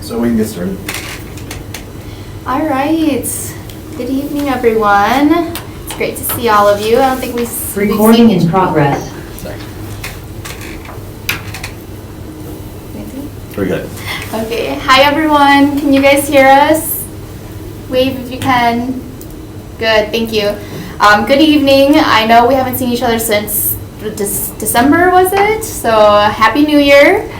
So we can get started. All right. Good evening, everyone. It's great to see all of you. I don't think we've Recording in progress. Very good. Okay. Hi, everyone. Can you guys hear us? Wave if you can. Good. Thank you. Good evening. I know we haven't seen each other since December, was it? So Happy New Year.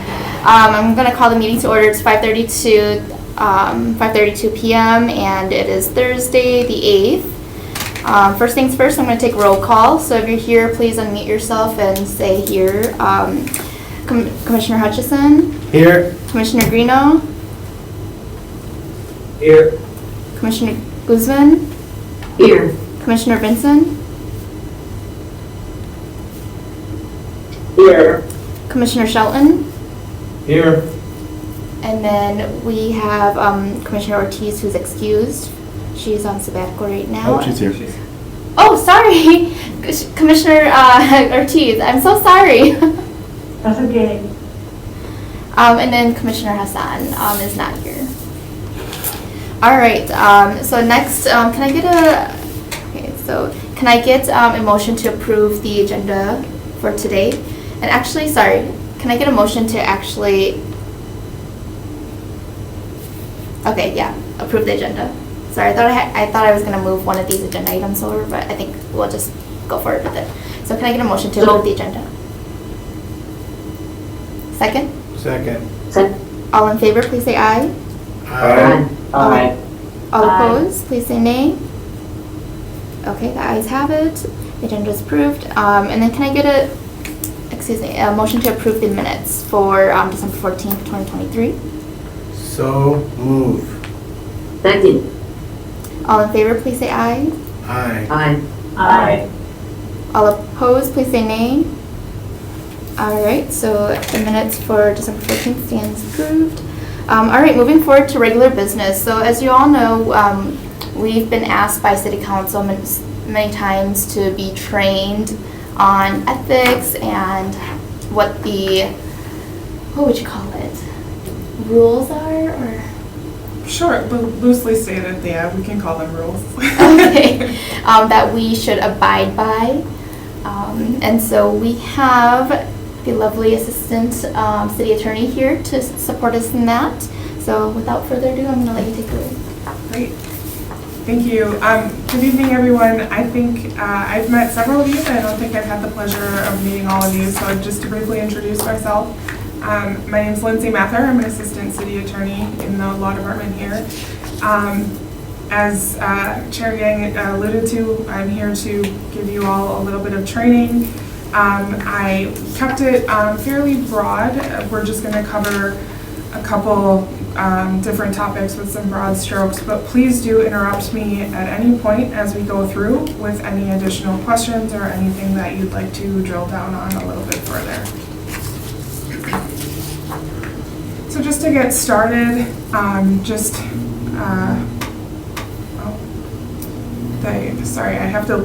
I'm going to call the meeting to order. It's 5:32 p.m. and it is Thursday the 8th. First things first, I'm going to take roll call. So if you're here, please unmute yourself and say here. Commissioner Hutchison? Here. Commissioner Greeno? Here. Commissioner Guzman? Here. Commissioner Vinson? Here. Commissioner Shelton? Here. And then we have Commissioner Ortiz, who's excused. She's on sabbatical right now. Oh, she's here. Oh, sorry. Commissioner Ortiz, I'm so sorry. That's okay. And then Commissioner Hassan is not here. All right. So next, can I get a motion to approve the agenda for today? And actually, sorry, can I get a motion to actually? Okay, yeah, approve the agenda. Sorry, I thought I was gonna move one of these agenda items over, but I think we'll just go forward with it. So can I get a motion to approve the agenda? Second? Second. All in favor, please say aye. Aye. Aye. All Aye. opposed, please say nay. Okay, the ayes have it. The agenda is approved. And then can I get a motion to approve the minutes for December 14th, 2023? So move. Second. All in favor, please say aye. Aye. Aye. Aye. All opposed, please say nay. All right, so the minutes for December 14th stands approved. All right, moving forward to regular business. So as you all know, we've been asked by City Council many times to be trained on ethics and what would you call it, rules are, or? Sure, loosely stated, yeah, we can call them rules. Okay, that we should abide by. And so we have the lovely assistant city attorney here to support us in that. So without further ado, I'm going to let you take the lead. Great. Thank you. Good evening, everyone. I think I've met several of you, but I don't think I've had the pleasure of meeting all of you. So just to briefly introduce myself, my name is Lindsay Mather. I'm an assistant city attorney in the law department here. As Chair Yang alluded to, I'm here to give you all a little bit of training. I kept it fairly broad. We're just going to cover a couple different topics with some broad strokes, but please do interrupt me at any point as we go through with any additional questions or anything that you'd like to drill down on a little bit further. So just to get started, sorry, I have to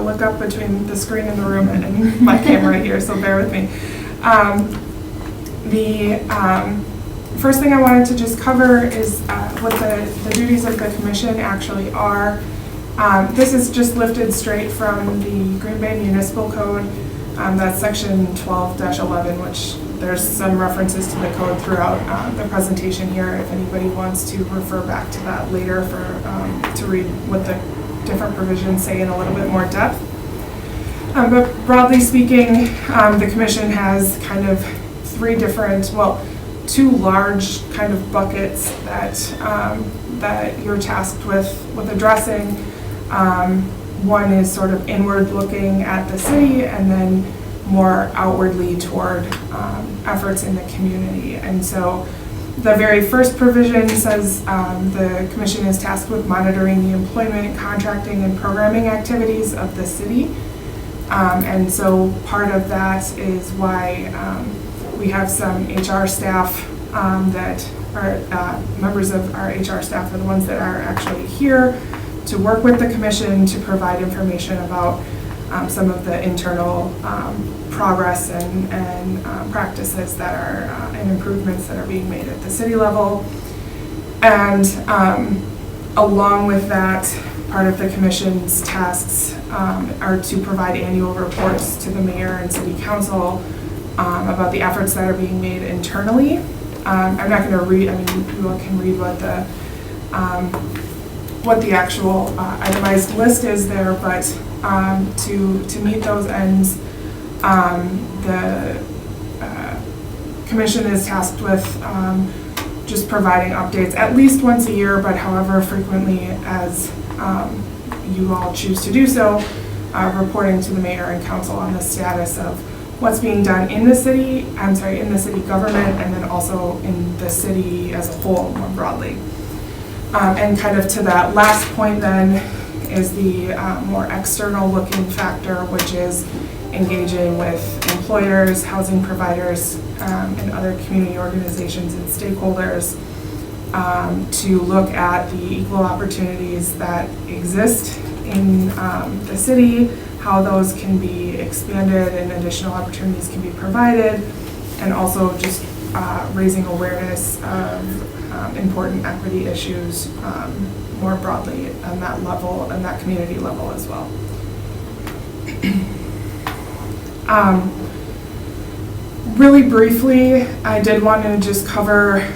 look up between the screen in the room and my camera here, so bear with me. The first thing I wanted to just cover is what the duties of the commission actually are. This is just lifted straight from the Green Bay Municipal Code. That's section 12-11, which there's some references to the code throughout the presentation here if anybody wants to refer back to that later to read what the different provisions say in a little bit more depth. But broadly speaking, the commission has kind of two large kind of buckets that you're tasked with addressing. One is sort of inward looking at the city, and then more outwardly toward efforts in the community. And so the very first provision says the commission is tasked with monitoring the employment, contracting, and programming activities of the city. And so part of that is why we have some HR staff that are members of our HR staff are the ones that are actually here to work with the commission to provide information about some of the internal progress and practices that are and improvements that are being made at the city level. And along with that, part of the commission's tasks are to provide annual reports to the mayor and city council about the efforts that are being made internally. I'm not going to read, I mean, you all can read what the actual itemized list is there, but to meet those ends, the commission is tasked with just providing updates at least once a year, but however frequently as you all choose to do so, reporting to the mayor and council on the status of what's being done in the city, in the city government, and then also in the city as a whole more broadly. And kind of to that last point then is the more external looking factor, which is engaging with employers, housing providers, and other community organizations and stakeholders to look at the equal opportunities that exist in the city, how those can be expanded and additional opportunities can be provided, and also just raising awareness of important equity issues more broadly on that level, and that community level as well. Really briefly, I did want to just cover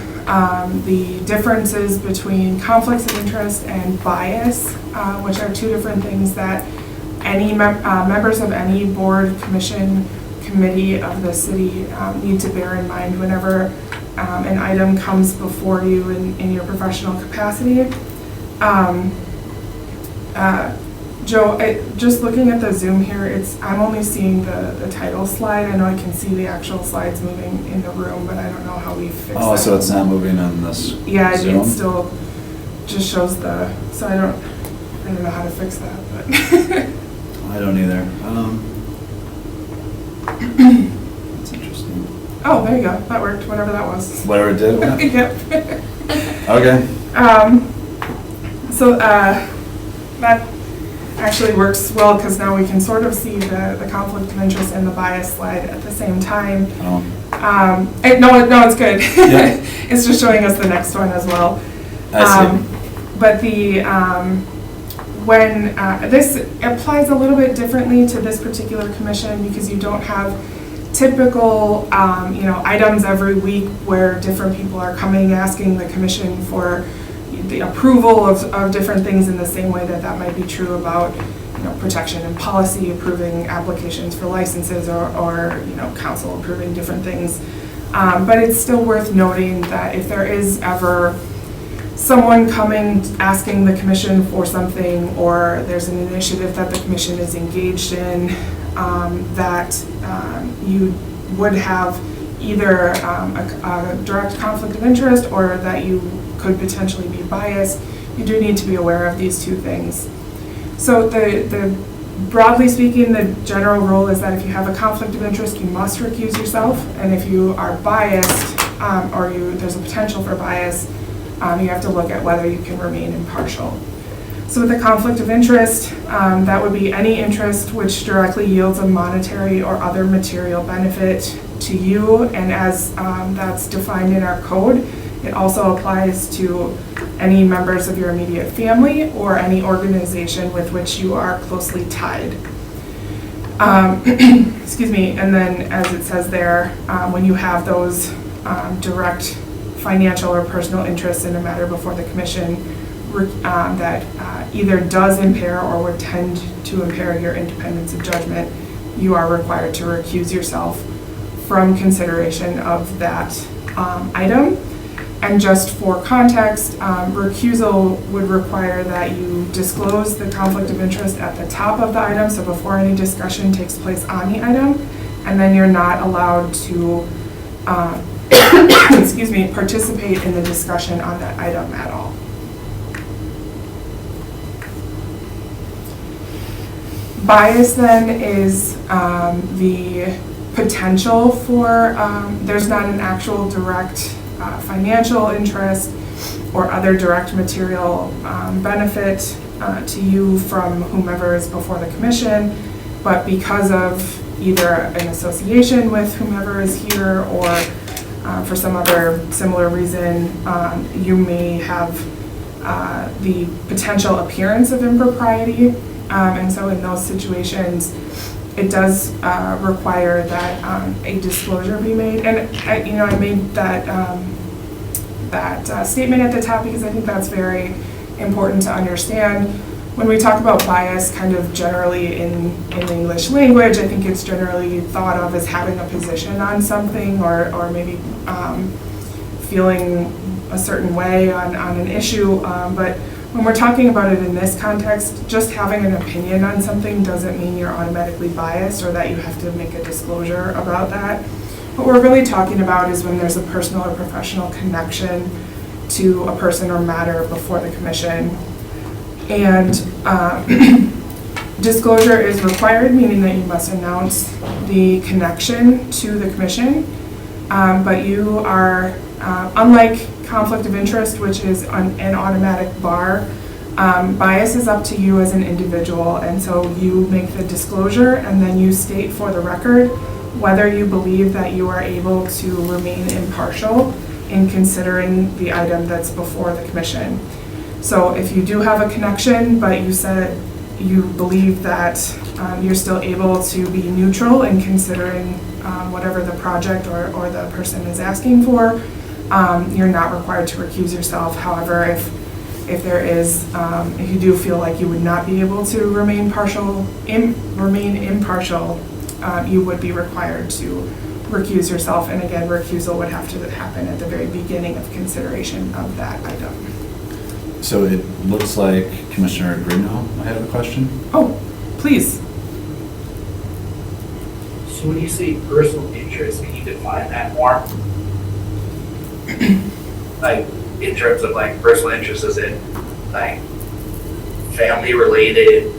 the differences between conflicts of interest and bias, which are two different things that any members of any board, commission, committee of the city need to bear in mind whenever an item comes before you in your professional capacity. Joe, just looking at the Zoom here, I'm only seeing the title slide. I know I can see the actual slides moving in the room, but I don't know how we fix that. Oh, so it's not moving on this Yeah, Zoom? it still just shows so I don't know how to fix that, but. I don't either. That's interesting. Oh, there you go. That worked, whatever that was. Whatever it did? What? Yep. Okay. So that actually works well because now we can sort of see the conflict of interest and the bias slide at the same time. Oh. No, it's good. Yeah. It's just showing us the next one as well. I see. But when this applies a little bit differently to this particular commission because you don't have typical items every week where different people are coming asking the commission for the approval of different things in the same way that might be true about protection and policy, approving applications for licenses or council approving different things. But it's still worth noting that if there is ever someone coming asking the commission for something, or there's an initiative that the commission is engaged in that you would have either a direct conflict of interest or that you could potentially be biased, you do need to be aware of these two things. So the broadly speaking, the general rule is that if you have a conflict of interest, you must recuse yourself, and if you are biased or there's a potential for bias, you have to look at whether you can remain impartial. So with a conflict of interest, that would be any interest which directly yields a monetary or other material benefit to you, and as that's defined in our code, it also applies to any members of your immediate family or any organization with which you are closely tied. Excuse me, and then as it says there, when you have those direct financial or personal interests in a matter before the commission that either does impair or would tend to impair your independence of judgment, you are required to recuse yourself from consideration of that item. And just for context, recusal would require that you disclose the conflict of interest at the top of the item, so before any discussion takes place on the item, and then you're not allowed to excuse me, participate in the discussion on that item at all. Bias then is the potential for, there's not an actual direct financial interest or other direct material benefit to you from whomever is before the commission, but because of either an association with whomever is here or for some other similar reason, you may have the potential appearance of impropriety. And so in those situations, it does require that a disclosure be made. And I made that statement at the top because I think that's very important to understand. When we talk about bias kind of generally in English language, I think it's generally thought of as having a position on something or maybe feeling a certain way on an issue. But when we're talking about it in this context, just having an opinion on something doesn't mean you're automatically biased or that you have to make a disclosure about that. What we're really talking about is when there's a personal or professional connection to a person or matter before the commission. And disclosure is required, meaning that you must announce the connection to the commission. But you are, unlike conflict of interest, which is an automatic bar, bias is up to you as an individual. And so you make the disclosure and then you state for the record whether you believe that you are able to remain impartial in considering the item that's before the commission. So if you do have a connection, but you said you believe that you're still able to be neutral in considering whatever the project or the person is asking for, you're not required to recuse yourself. However, if there is, if you do feel like you would not be able to remain impartial, you would be required to recuse yourself. And again, recusal would have to happen at the very beginning of consideration of that item. So it looks like Commissioner Greenhill might have a question. Oh, please. So when you say personal interest, can you define that more? Like, in terms of like personal interest, is it like family related,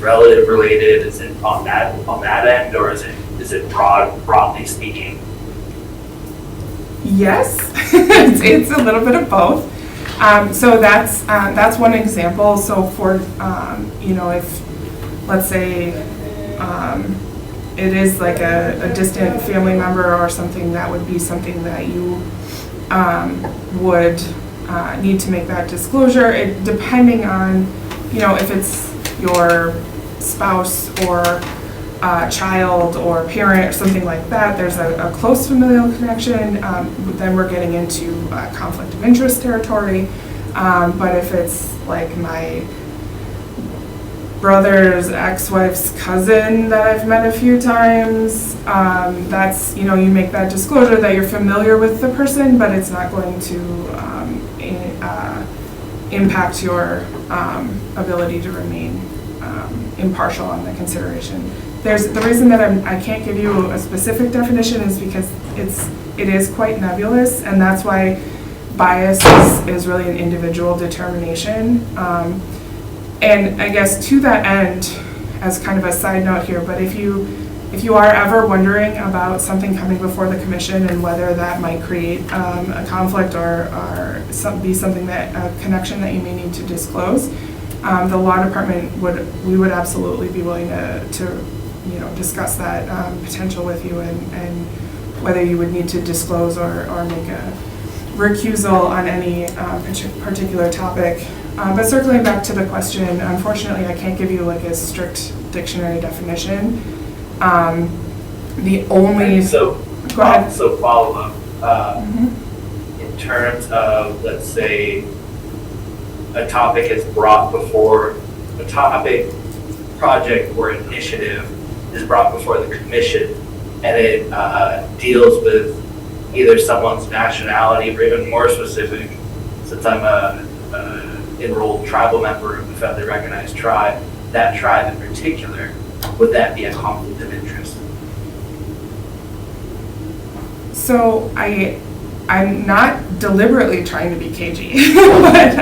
relative related? Is it on that end, or is it broadly speaking? Yes, it's a little bit of both. So that's one example. So for if let's say it is like a distant family member or something, that would be something that you would need to make that disclosure. Depending on if it's your spouse or child or parent or something like that, there's a close familial connection, then we're getting into conflict of interest territory. But if it's like my brother's ex-wife's cousin that I've met a few times, that's, you make that disclosure that you're familiar with the person, but it's not going to impact your ability to remain impartial on the consideration. The reason that I can't give you a specific definition is because it is quite nebulous, and that's why bias is really an individual determination. And I guess to that end, as kind of a side note here, but if you are ever wondering about something coming before the commission and whether that might create a conflict or be something that a connection that you may need to disclose, the law department would absolutely be willing to discuss that potential with you and whether you would need to disclose or make a recusal on any particular topic. But circling back to the question, unfortunately, I can't give you like a strict dictionary definition. The only So go ahead. So follow up. In terms of, let's say, a topic is brought before a topic, project, or initiative is brought before the commission, and it deals with either someone's nationality, or even more specific, since I'm a enrolled tribal member of a federally recognized tribe, that tribe in particular, would that be a conflict of interest? So I'm not deliberately trying to be cagey, but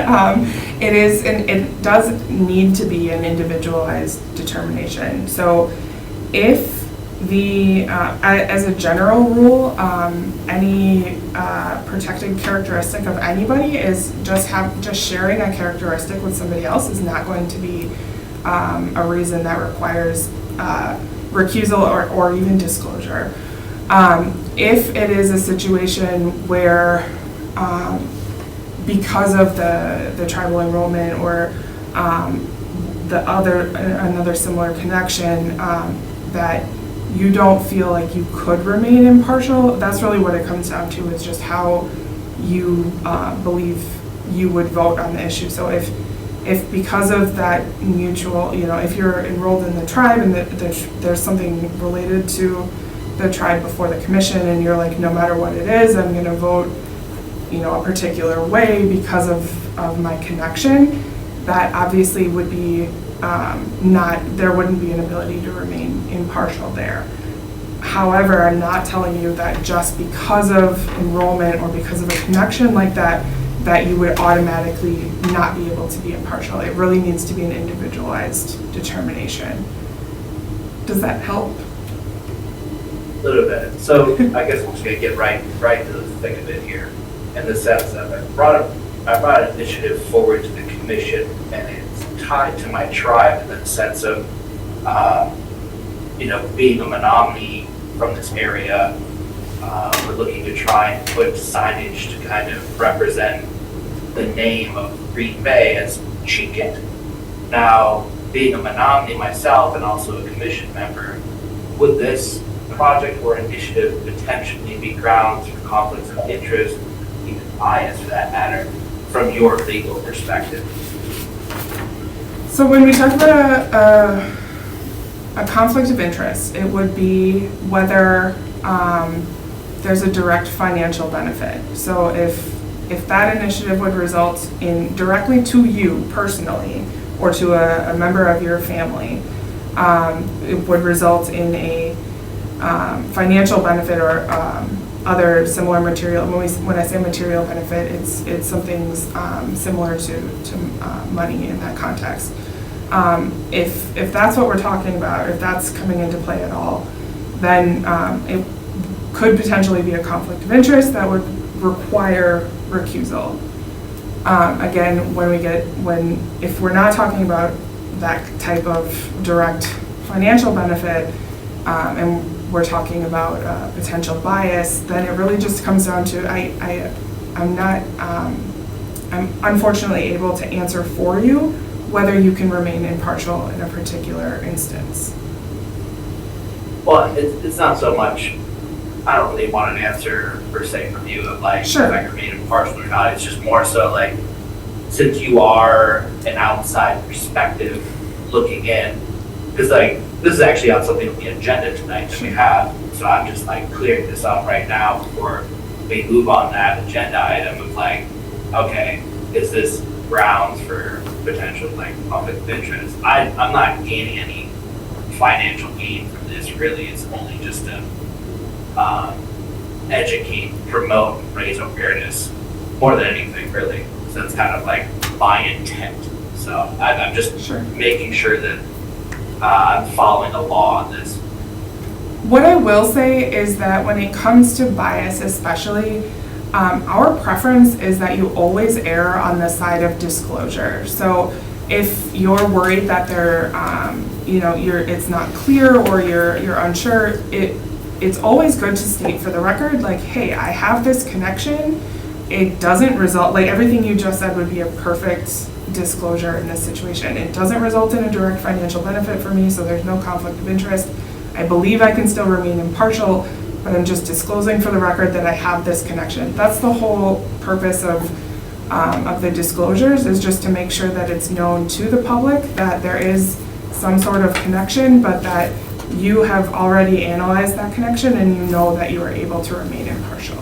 it does need to be an individualized determination. So if as a general rule, any protected characteristic of anybody is just sharing a characteristic with somebody else is not going to be a reason that requires recusal or even disclosure. If it is a situation where, because of the tribal enrollment or another similar connection, that you don't feel like you could remain impartial, that's really what it comes down to, is just how you believe you would vote on the issue. So if because of that mutual, if you're enrolled in the tribe and there's something related to the tribe before the commission and you're like, no matter what it is, I'm gonna vote, a particular way because of my connection, that obviously would be there wouldn't be an ability to remain impartial there. However, I'm not telling you that just because of enrollment or because of a connection like that you would automatically not be able to be impartial. It really needs to be an individualized determination. Does that help? A little bit. So I guess we're just gonna get right to the thick of it here, in the sense that I brought an initiative forward to the commission, and it's tied to my tribe in the sense of, being a Menominee from this area. We're looking to try and put signage to kind of represent the name of Green Bay as Chiquet. Now, being a Menominee myself and also a commission member, would this project or initiative potentially be grounds for conflicts of interest, even bias for that matter, from your legal perspective? So when we talk about a conflict of interest, it would be whether there's a direct financial benefit. So if that initiative would result in directly to you personally or to a member of your family, it would result in a financial benefit or other similar material. When I say material benefit, it's something similar to money in that context. If that's what we're talking about, if that's coming into play at all, then it could potentially be a conflict of interest that would require recusal. Again, if we're not talking about that type of direct financial benefit, and we're talking about potential bias, then it really just comes down to I'm unfortunately able to answer for you whether you can remain impartial in a particular instance. Well, it's not so much, I don't really want an answer per se from you of like, Sure. if I can remain impartial or not. It's just more so like, since you are an outside perspective looking in, because like, this is actually on something on the agenda tonight that we have. So I'm just like clearing this up right now before we move on that agenda item of like, okay, is this grounds for potential like conflict of interest? I'm not gaining any financial gain from this really. It's only just to educate, promote, raise awareness more than anything really. So it's kind of like my intent. So I'm just Sure. making sure that I'm following the law on this. What I will say is that when it comes to bias especially, our preference is that you always err on the side of disclosure. So if you're worried that it's not clear or you're unsure, it's always good to state for the record, like, hey, I have this connection. It doesn't result, like everything you just said would be a perfect disclosure in this situation. It doesn't result in a direct financial benefit for me, so there's no conflict of interest. I believe I can still remain impartial, but I'm just disclosing for the record that I have this connection. That's the whole purpose of the disclosures, is just to make sure that it's known to the public that there is some sort of connection, but that you have already analyzed that connection and you know that you are able to remain impartial.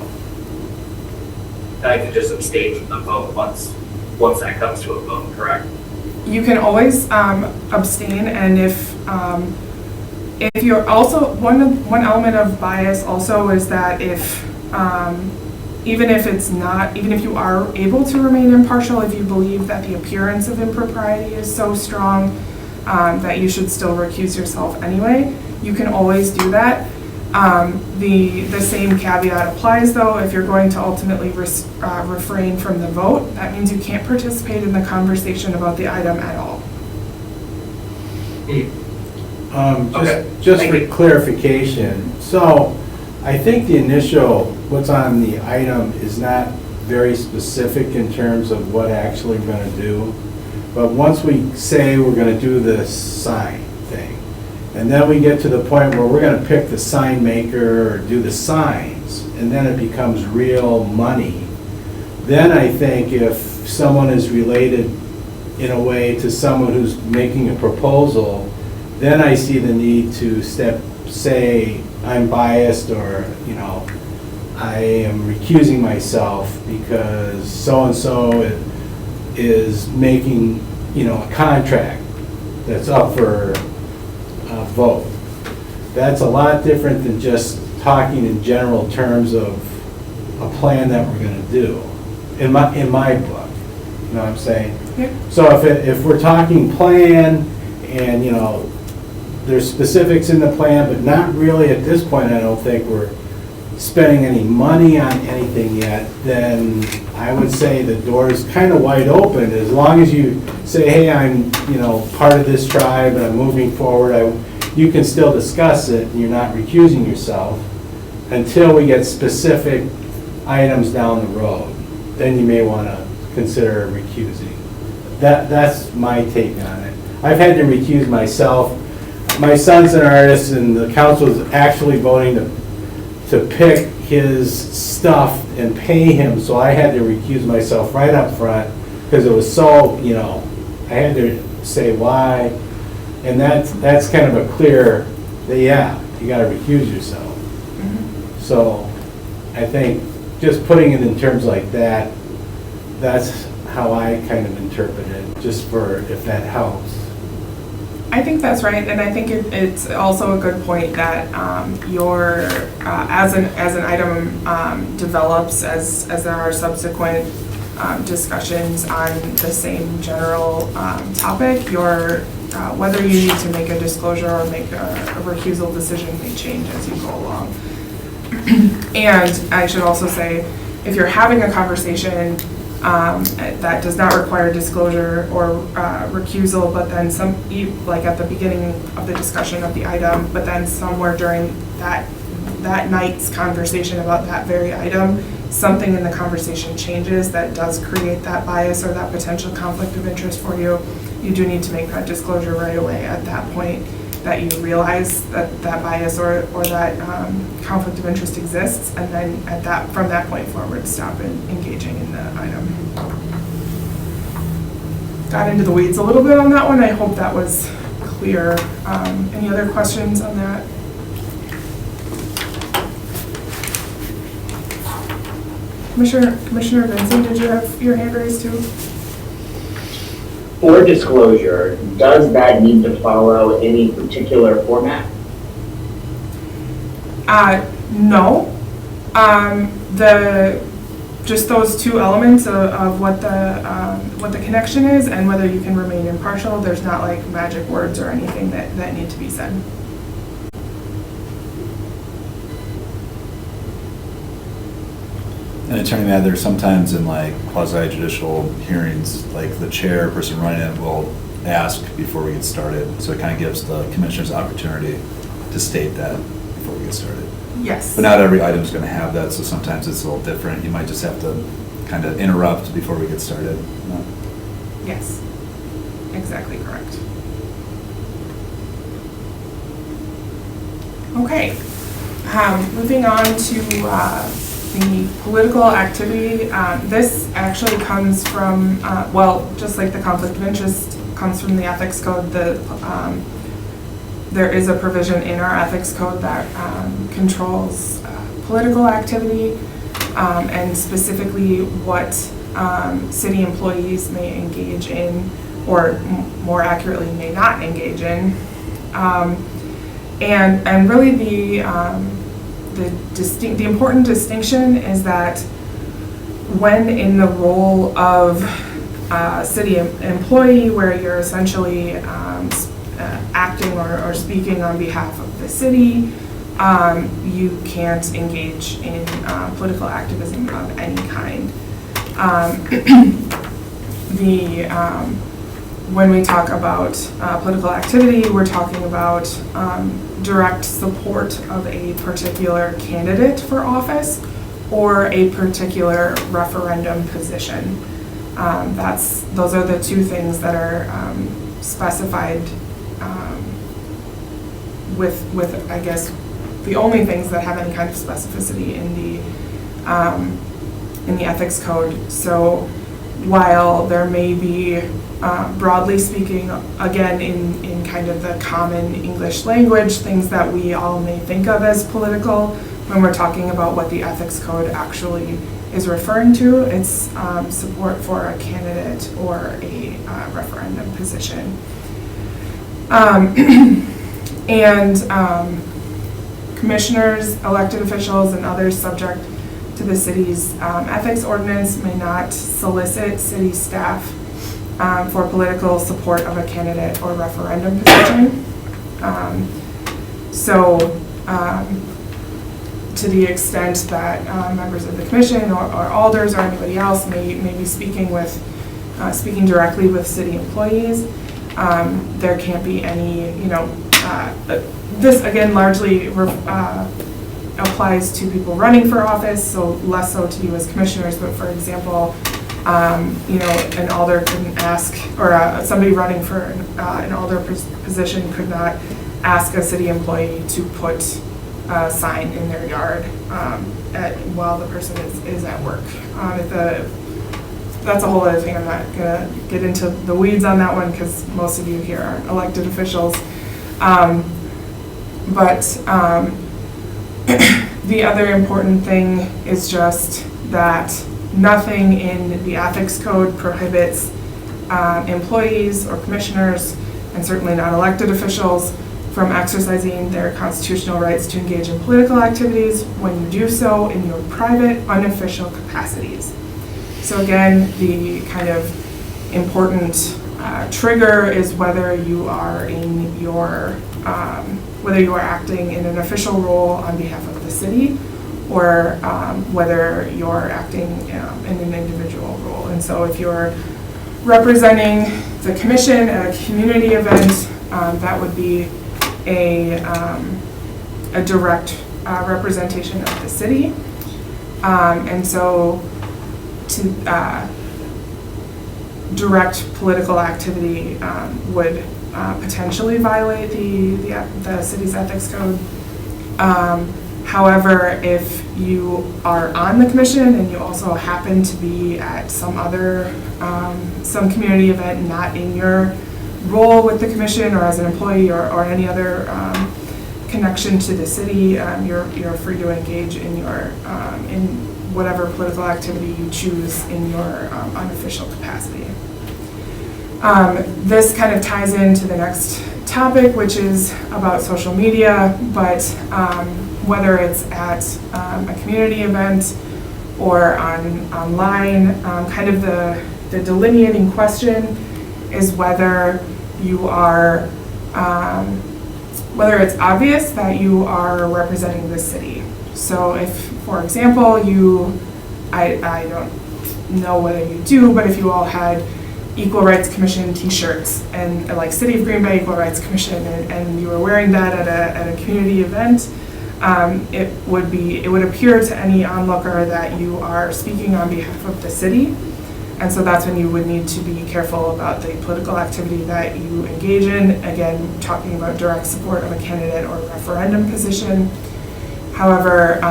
And I can just abstain from the vote once that comes to a vote, correct? You can always abstain, and if you're also, one element of bias also is that even if you are able to remain impartial, if you believe that the appearance of impropriety is so strong that you should still recuse yourself anyway, you can always do that. The same caveat applies though. If you're going to ultimately refrain from the vote, that means you can't participate in the conversation about the item at all. Okay. Just Thank for you. clarification, so I think the initial, what's on the item is not very specific in terms of what actually we're gonna do. But once we say we're gonna do this sign thing, and then we get to the point where we're gonna pick the sign maker or do the signs, and then it becomes real money, then I think if someone is related in a way to someone who's making a proposal, then I see the need to say I'm biased, or, you know, I am recusing myself because so-and-so is making, you know, a contract that's up for a vote. That's a lot different than just talking in general terms of a plan that we're gonna do, in my book, you know what I'm saying? Yep. So if we're talking plan, and, you know, there's specifics in the plan, but not really at this point, I don't think we're spending any money on anything yet, then I would say the door's kind of wide open. As long as you say, hey, I'm, you know, part of this tribe and I'm moving forward, you can still discuss it and you're not recusing yourself until we get specific items down the road. Then you may want to consider recusing. That's my take on it. I've had to recuse myself. My son's an artist, and the council is actually voting to pick his stuff and pay him, so I had to recuse myself right up front, because it was so, you know, I had to say why, and that's kind of a clear, yeah, you gotta recuse yourself. So, I think just putting it in terms like that, that's how I kind of interpret it, just for, if that helps. I think that's right, and I think it's also a good point that as an item develops, as there are subsequent discussions on the same general topic, whether you need to make a disclosure or make a recusal decision may change as you go along. And I should also say, if you're having a conversation that does not require disclosure or recusal, but then like at the beginning of the discussion of the item, but then somewhere during that night's conversation about that very item, something in the conversation changes that does create that bias or that potential conflict of interest for you, you do need to make that disclosure right away at that point, that you realize that bias or that conflict of interest exists, and then from that point forward, stop engaging in the item. Got into the weeds a little bit on that one. I hope that was clear. Any other questions on that? Commissioner Vincent, did you have your hand raised too? For disclosure, does that need to follow any particular format? No. Just those two elements of what the connection is and whether you can remain impartial. There's not like magic words or anything that need to be said. And Attorney Mather, sometimes in like quasi judicial hearings, like the chairperson running it will ask before we get started. So it kind of gives the commissioners opportunity to state that before we get started. Yes. But not every item is going to have that, so sometimes it's a little different. You might just have to kind of interrupt before we get started. No? Yes. Exactly correct. Okay. Moving on to the political activity. This actually comes from, just like the conflict of interest comes from the ethics code, there is a provision in our ethics code that controls political activity and specifically what city employees may engage in, or more accurately, may not engage in. And really the important distinction is that when in the role of a city employee, where you're essentially acting or speaking on behalf of the city, you can't engage in political activism of any kind. when we talk about political activity, we're talking about direct support of a particular candidate for office or a particular referendum position. Those are the two things that are specified with, I guess, the only things that have any kind of specificity in the ethics code. So while there may be, broadly speaking, again, in kind of the common English language, things that we all may think of as political, when we're talking about what the ethics code actually is referring to, it's support for a candidate or a referendum position. Commissioners, elected officials, and others subject to the city's ethics ordinance may not solicit city staff for political support of a candidate or referendum position. To the extent that members of the commission or alders or anybody else may be speaking directly with city employees, there can't be any, this again largely applies to people running for office, so less so to you as commissioners, but for example, an alder couldn't ask, or somebody running for an alder position could not ask a city employee to put a sign in their yard while the person is at work. That's a whole other thing. I'm not gonna get into the weeds on that one because most of you here are elected officials. The other important thing is just that nothing in the ethics code prohibits employees or commissioners, and certainly not elected officials, from exercising their constitutional rights to engage in political activities when you do so in your private, unofficial capacities. So again, the kind of important trigger is whether you are acting in an official role on behalf of the city, or whether you're acting in an individual role. And so if you're representing the commission at a community event, that would be a direct representation of the city. And so to direct political activity would potentially violate the city's ethics code. However, if you are on the commission and you also happen to be at some other, some community event not in your role with the commission or as an employee or any other connection to the city, you're free to engage in in whatever political activity you choose in your unofficial capacity. This kind of ties into the next topic, which is about social media, but whether it's at a community event or online, kind of the delineating question is whether you are, whether it's obvious that you are representing the city. So if, for example, I don't know whether you do, but if you all had Equal Rights Commission t-shirts and like City of Green Bay Equal Rights Commission and you were wearing that at a community event, it would appear to any onlooker that you are speaking on behalf of the city. And so that's when you would need to be careful about the political activity that you engage in. Again, talking about direct support of a candidate or referendum position. However,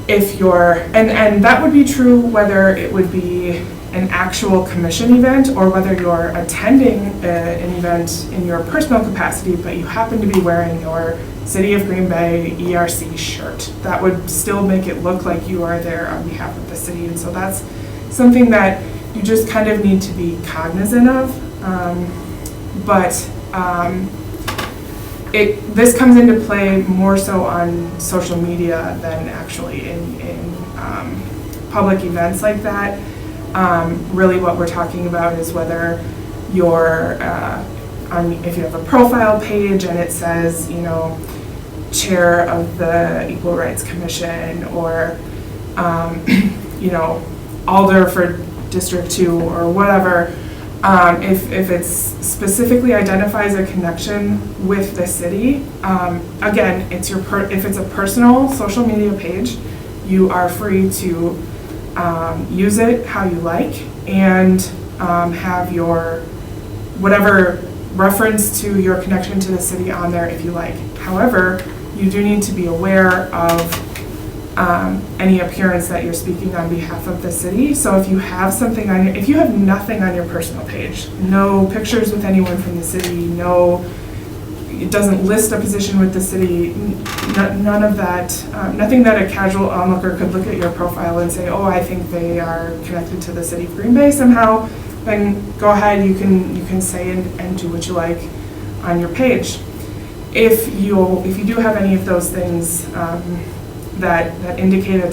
if you're, and that would be true whether it would be an actual commission event or whether you're attending an event in your personal capacity, but you happen to be wearing your City of Green Bay ERC shirt. That would still make it look like you are there on behalf of the city. And so that's something that you just kind of need to be cognizant of. This comes into play more so on social media than actually in public events like that. Really what we're talking about is whether you're, if you have a profile page and it says, chair of the Equal Rights Commission or, alder for District 2 or whatever, If it specifically identifies a connection with the city, again, if it's a personal social media page, you are free to use it how you like and have your whatever reference to your connection to the city on there if you like. However, you do need to be aware of any appearance that you're speaking on behalf of the city. So if you have something on if you have nothing on your personal page, no pictures with anyone from the city, it doesn't list a position with the city, none of that, nothing that a casual onlooker could look at your profile and say, oh, I think they are connected to the city of Green Bay somehow, then go ahead, you can say and do what you like on your page. If you do have any of those things that indicate a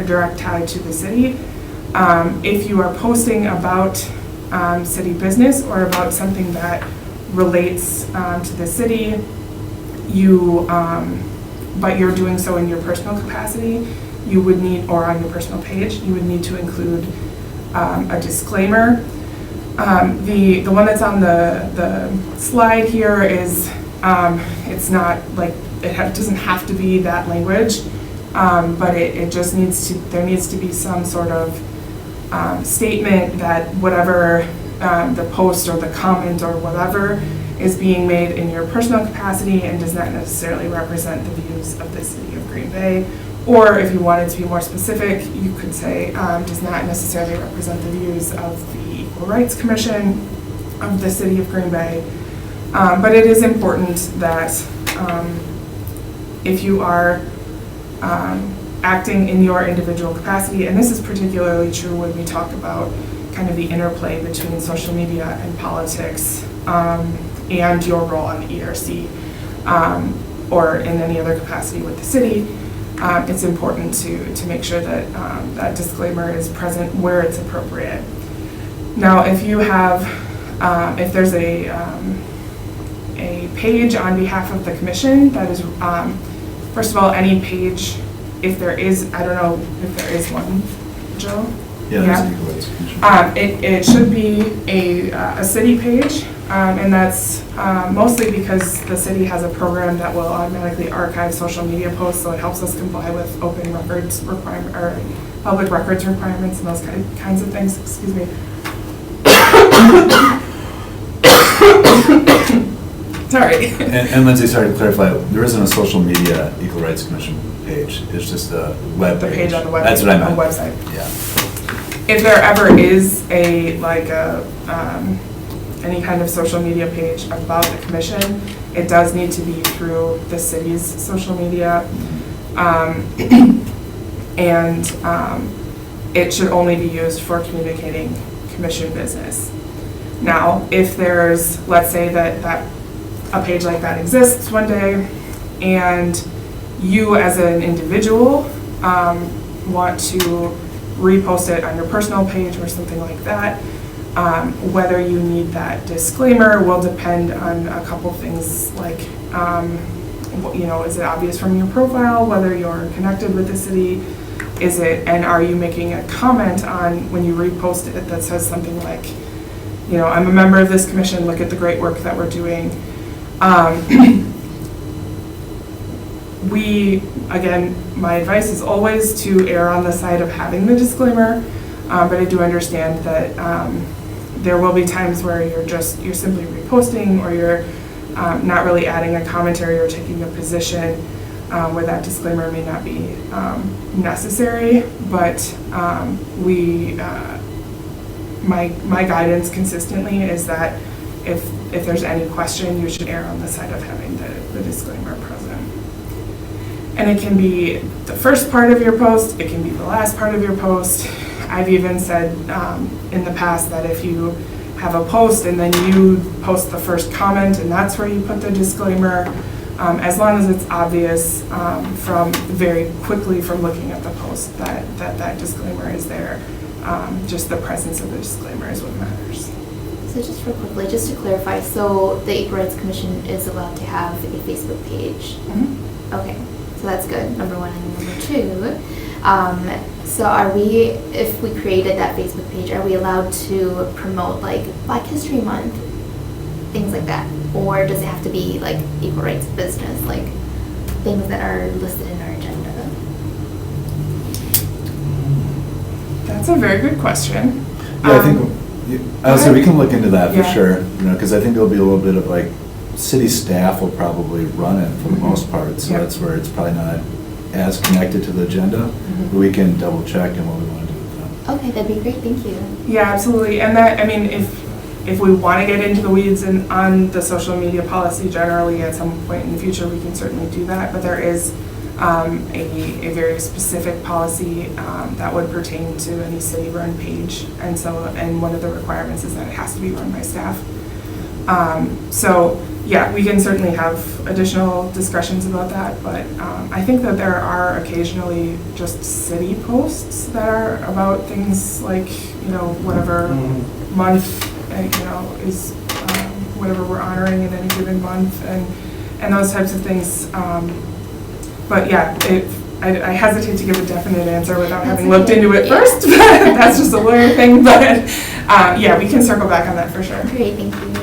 direct tie to the city, if you are posting about city business or about something that relates to the city, but you're doing so in your personal capacity, you would need, or on your personal page, you would need to include a disclaimer. The one that's on the slide here is, it's not like, doesn't have to be that language, but it just there needs to be some sort of statement that whatever the post or the comment or whatever is being made in your personal capacity and does not necessarily represent the views of the city of Green Bay. Or if you wanted to be more specific, you could say does not necessarily represent the views of the Equal Rights Commission of the city of Green Bay. But it is important that if you are acting in your individual capacity, and this is particularly true when we talk about kind of the interplay between social media and politics and your role on the ERC or in any other capacity with the city, it's important to make sure that that disclaimer is present where it's appropriate. Now, if you have, if there's a page on behalf of the commission that is, first of all, any page, if there is, I don't know if there is one, Joe? Yeah, there's an Equal Rights Commission. It should be a city page, and that's mostly because the city has a program that will automatically archive social media posts, so it helps us comply with open records requirement or public records requirements and those kinds of things. Excuse me. Sorry. And Lindsay, sorry to clarify, there isn't a social media Equal Rights Commission page. It's just a web page. The page on the web. That's what I meant. On the website. Yeah. If there ever is any kind of social media page about the commission, it does need to be through the city's social media. And it should only be used for communicating commission business. Now, if there's, let's say that a page like that exists one day, and you as an individual want to repost it on your personal page or something like that, whether you need that disclaimer will depend on a couple things like, is it obvious from your profile whether you're connected with the city? And are you making a comment on when you repost it that says something like, I'm a member of this commission, look at the great work that we're doing. Again, my advice is always to err on the side of having the disclaimer, but I do understand that there will be times where you're simply reposting or you're not really adding a commentary or taking a position where that disclaimer may not be necessary, but my guidance consistently is that if there's any question, you should err on the side of having the disclaimer present. And it can be the first part of your post, it can be the last part of your post. I've even said in the past that if you have a post and then you post the first comment and that's where you put the disclaimer, as long as it's obvious from very quickly from looking at the post that disclaimer is there. Just the presence of the disclaimer is what matters. So just to clarify, so the Equal Rights Commission is allowed to have a Facebook page? Mm-hmm. Okay, so that's good, number one. And number two, So are we, if we created that Facebook page, are we allowed to promote like Black History Month, things like that? Or does it have to be like equal rights business, like things that are listed in our agenda? That's a very good question. Yeah, I think, I would say we can look into that for Yeah. sure, because I think there'll be a little bit of like, city staff will probably run it for the most part, so Yeah. that's where it's probably not as connected to the agenda, but we can double check on what we want to do with that. Okay, that'd be great, thank you. Yeah, absolutely. And that, I mean, if we want to get into the weeds and on the social media policy generally at some point in the future, we can certainly do that. But there is a very specific policy that would pertain to any city-run page. And one of the requirements is that it has to be run by staff. So, yeah, we can certainly have additional discussions about that, but I think that there are occasionally just city posts that are about things like, whatever month, is whatever we're honoring in any given month and those types of things. But yeah, I hesitate to give a definite answer without having looked into it first, but that's just a lawyer thing, but yeah, we can circle back on that for sure. Great, thank you.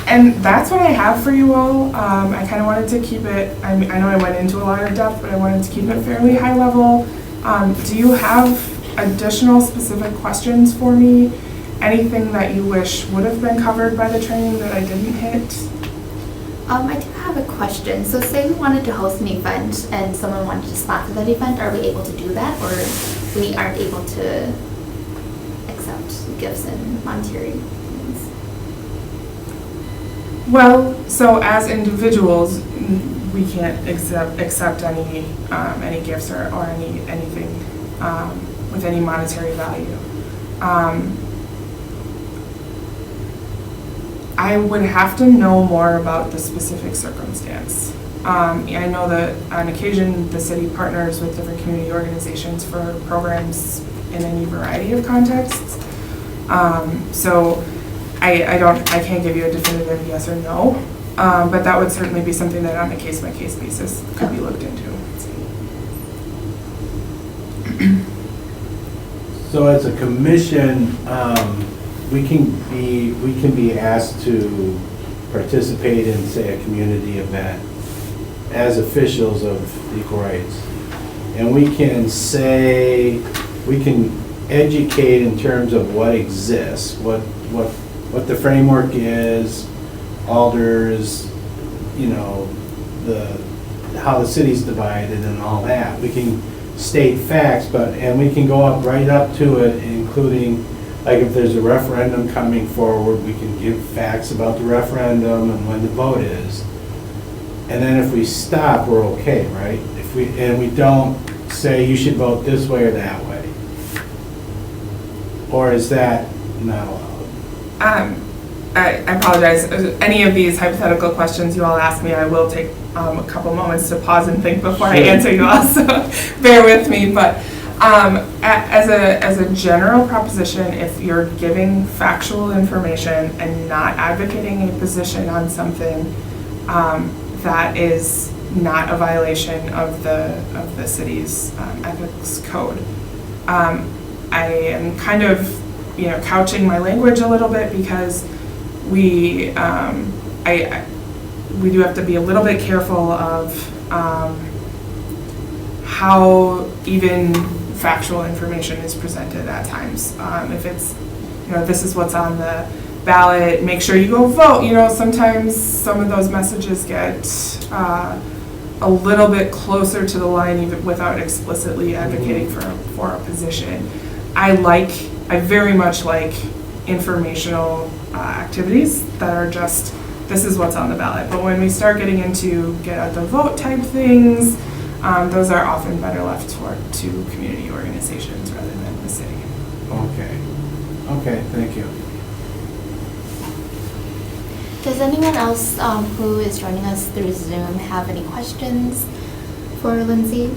And that's what I have for you all. I kind of wanted to keep it, I know I went into a lot of depth, but I wanted to keep it fairly high level. Do you have additional specific questions for me? Anything that you wish would have been covered by the training that I didn't hit? I do have a question. So say we wanted to host an event and someone wanted to sponsor that event, are we able to do that, or we aren't able to accept gifts and monetary things? Well, so as individuals, we can't accept any gifts or anything with any monetary value. I would have to know more about the specific circumstance. I know that on occasion the city partners with different community organizations for programs in any variety of contexts. So I can't give you a definitive yes or no, but that would certainly be something that on a case-by-case basis could be looked into. So as a commission, we can be asked to participate in, say, a community event as officials of equal rights. And we can educate in terms of what exists, what the framework is, alders, how the city's divided and all that. We can state facts, and we can go right up to it, including, like if there's a referendum coming forward, we can give facts about the referendum and when the vote is. And then if we stop, we're okay, right? And we don't say you should vote this way or that way. Or is that not allowed? I apologize. Any of these hypothetical questions you all ask me, I will take a couple moments to pause and think before I answer you all, so bear with me. But as a general proposition, if you're giving factual information and not advocating a position on something, that is not a violation of the city's ethics code. I am kind of couching my language a little bit because we do have to be a little bit careful of how even factual information is presented at times. If it's, this is what's on the ballot, make sure you go vote. Sometimes some of those messages get a little bit closer to the line even without explicitly advocating for a position. I very much like informational activities that are just, this is what's on the ballot. But when we start getting into get out the vote type things, those are often better left to community organizations rather than the city. Okay, thank you. Does anyone else who is joining us through Zoom have any questions for Lindsay?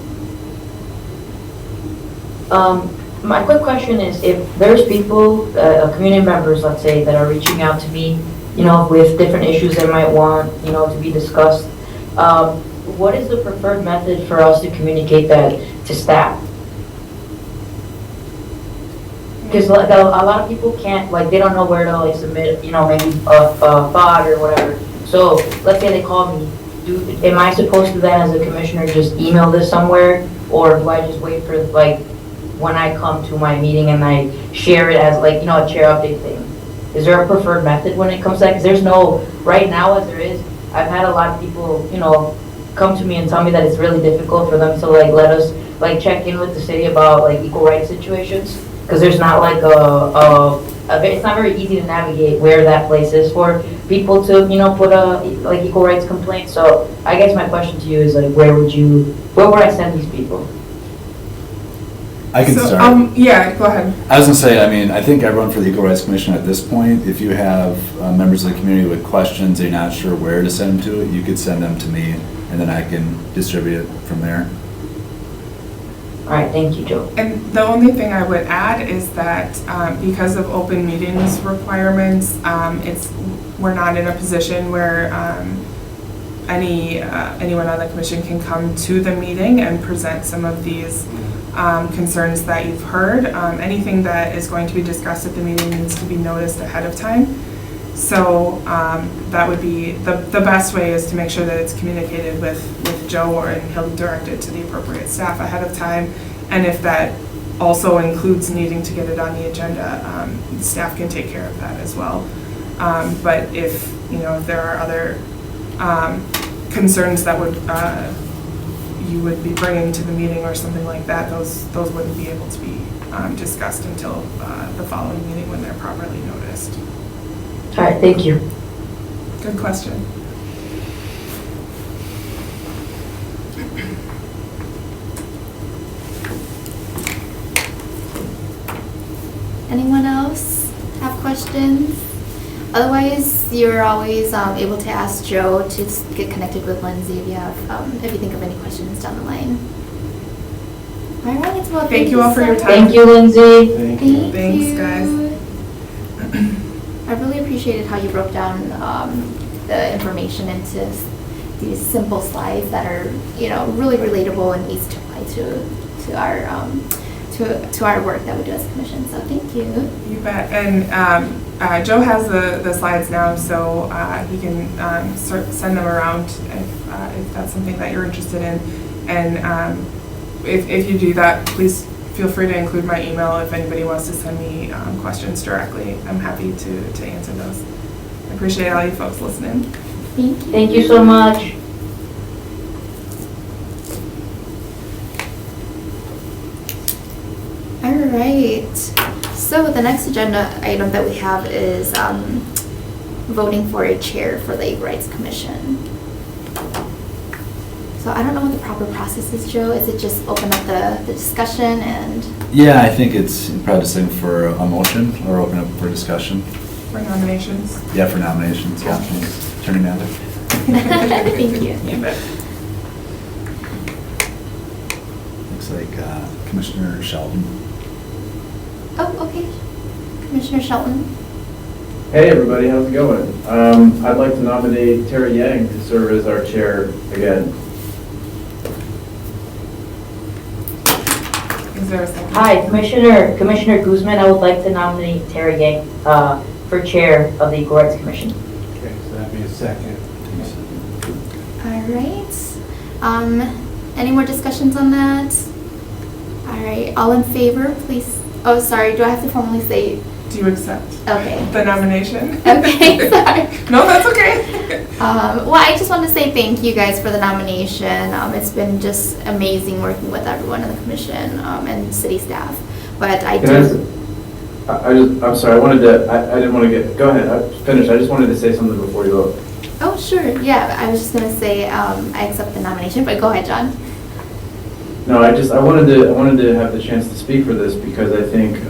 My quick question is, if there's people, community members, let's say, that are reaching out to me, with different issues they might want, to be discussed, what is the preferred method for us to communicate that to staff? Because a lot of people can't, like, they don't know where to, like, submit, you know, maybe a FOD or whatever. So let's say they call me, am I supposed to then, as a commissioner, just email this somewhere? Or do I just wait for, like, when I come to my meeting and I share it as, like, you know, a chair update thing? Is there a preferred method when it comes to that? Because there's no, right now as there is, I've had a lot of people, you know, come to me and tell me that it's really difficult for them to, like, let us, like, check in with the city about, like, equal rights situations. Because there's not, like, it's not very easy to navigate where that place is for people to, you know, put a, like, equal rights complaint. So I guess my question to you is, like, where would I send these people? I can So, start. yeah, go ahead. I was gonna say, I mean, I think everyone for the Equal Rights Commission at this point, if you have members of the community with questions, they're not sure where to send them to, you could send them to me, and then I can distribute it from there. All right, thank you, Joe. And the only thing I would add is that because of open meetings requirements, we're not in a position where anyone on the commission can come to the meeting and present some of these concerns that you've heard. Anything that is going to be discussed at the meeting needs to be noticed ahead of time. So that would be, the best way is to make sure that it's communicated with Joe, and he'll direct it to the appropriate staff ahead of time. And if that also includes needing to get it on the agenda, staff can take care of that as well. But if, you know, if there are other concerns that you would be bringing to the meeting or something like that, those wouldn't be able to be discussed until the following meeting when they're properly noticed. All right, thank you. Good question. Anyone else have questions? Otherwise, you're always able to ask Joe to get connected with Lindsay if you think of any questions down the line. All right, well, Thank you all for your so time. Thank you, Lindsay. Thank Thank you. Thanks, you. guys. I really appreciated how you broke down the information into these simple slides that are, you know, really relatable and easy to apply to our work that we do as a commission. So thank you. You bet. And Joe has the slides now, so he can send them around if that's something that you're interested in. And if you do that, please feel free to include my email if anybody wants to send me questions directly. I'm happy to answer those. I appreciate all you folks listening. Thank you. Thank you so much. All right. So the next agenda item that we have is voting for a chair for the Equal Rights Commission. So I don't know what the proper process is, Joe. Is it just open up the discussion and? Yeah, I think it's probably just looking for a motion or open up for discussion. For nominations. Yeah, for nominations, yeah. Thanks. Attorney Mather. Thank you. You bet. Looks like Commissioner Sheldon. Oh, okay. Commissioner Shelton. Hey everybody, how's it going? I'd like to nominate Tara Yang to serve as our chair again. Is there a second? Hi, Commissioner Guzman. I would like to nominate Tara Yang for chair of the Equal Rights Commission. Okay, so that'd be a second. All right. Any more discussions on that? All right. All in favor, please. Oh, sorry. Do I have to formally say? Do you accept Okay. the nomination? Okay, sorry. No, that's okay. Well, I just want to say thank you guys for the nomination. It's been just amazing working with everyone in the commission and city staff. But I I'm sorry, I didn't want to get, go ahead, I finished. I just wanted to say something before you vote. Oh, sure. Yeah, I was just going to say I accept the nomination, but go ahead, John. No, I wanted to have the chance to speak for this because I think,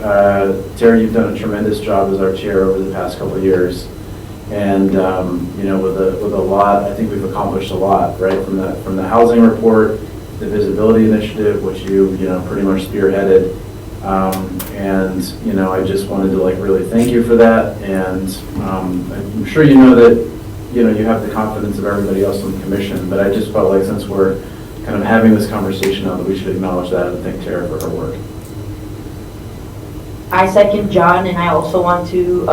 Tara, you've done a tremendous job as our chair over the past couple of years. And, you know, with a lot, I think we've accomplished a lot, right? From the housing report, the visibility initiative, which you know, pretty much spearheaded. And, you know, I just wanted to like really thank you for that. And I'm sure you know that you know, you have the confidence of everybody else on the commission, but I just felt like since we're kind of having this conversation now, that we should acknowledge that and thank Tara for her work. I second John, and I also want to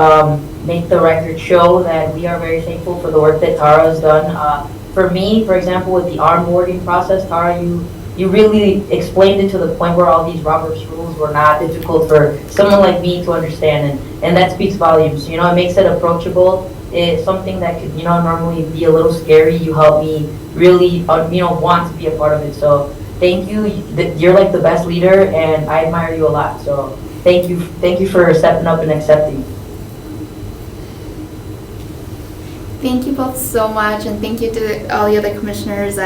make the record show that we are very thankful for the work that Tara has done. For me, for example, with the onboarding process, Tara, you really explained it to the point where all these Robert's rules were not difficult for someone like me to understand, and that speaks volumes. You know, it makes it approachable. It's something that could, you know, normally be a little scary. You help me really, you know, want to be a part of it. So thank you. You're like the best leader, and I admire you a lot. So thank you for stepping up and accepting. Thank you both so much, and thank you to all the other commissioners.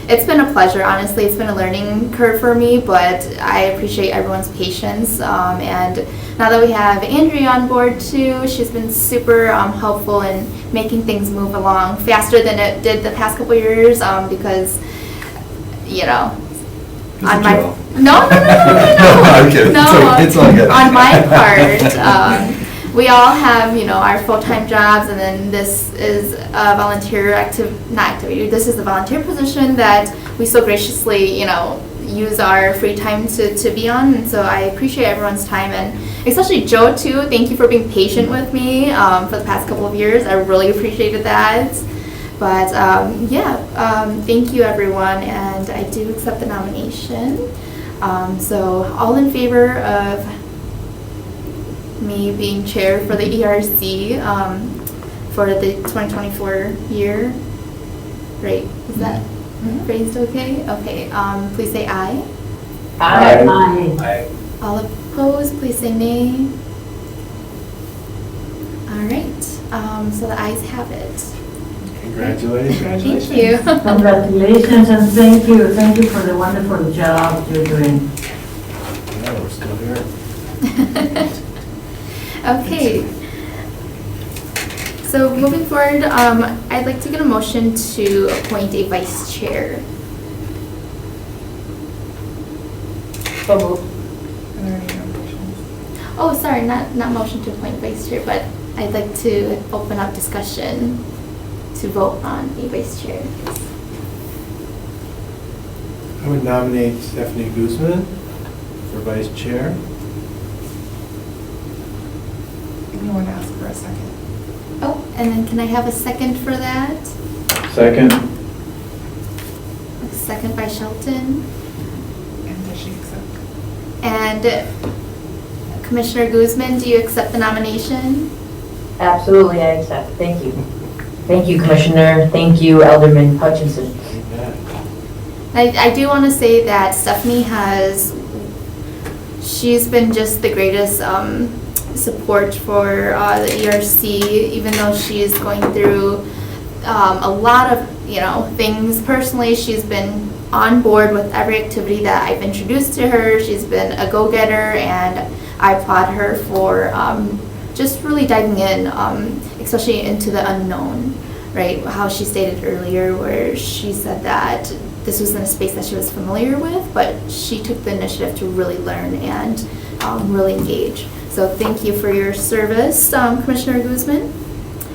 It's been a pleasure, honestly. It's been a learning curve for me, but I appreciate everyone's patience. And now that we have Andrea on board too, she's been super helpful in making things move along faster than it did the past couple years, because, you know, on my... No. I'm kidding. No, It's all good. on my part, we all have, you know, our full-time jobs, and then this is a volunteer this is a volunteer position that we so graciously, you know, use our free time to be on. And so I appreciate everyone's time, and especially Joe too. Thank you for being patient with me for the past couple of years. I really appreciated that. But thank you everyone, and I do accept the nomination. So all in favor of me being chair for the ERC for the 2024 year, right? Is that phrased okay? Okay, please say aye. Aye. All opposed, please say nay. All right, so the ayes have it. Congratulations. Thank you. Congratulations and thank you for the wonderful job you're doing. Yeah, we're still here. Okay. So moving forward, I'd like to get a motion to appoint a vice chair. So moved. Are there any nominations? Oh, sorry, not motion to appoint vice chair, but I'd like to open up discussion to vote on a vice chair. I would nominate Stephanie Guzman for vice chair. Anyone ask for a second? Oh, and then can I have a second for that? Second. A second by Shelton. And does she accept? And Commissioner Guzman, do you accept the nomination? Absolutely, I accept. Thank you. Thank you, Commissioner. Thank you, Alderman Hutchinson. I do want to say that Stephanie she's been just the greatest support for the ERC, even though she is going through a lot of, you know, things personally. She's been on board with every activity that I've introduced to her. She's been a go-getter, and I applaud her for just really diving in, especially into the unknown, right? How she stated earlier, where she said that this was in a space that she was familiar with, but she took the initiative to really learn and really engage. So thank you for your service, Commissioner Guzman.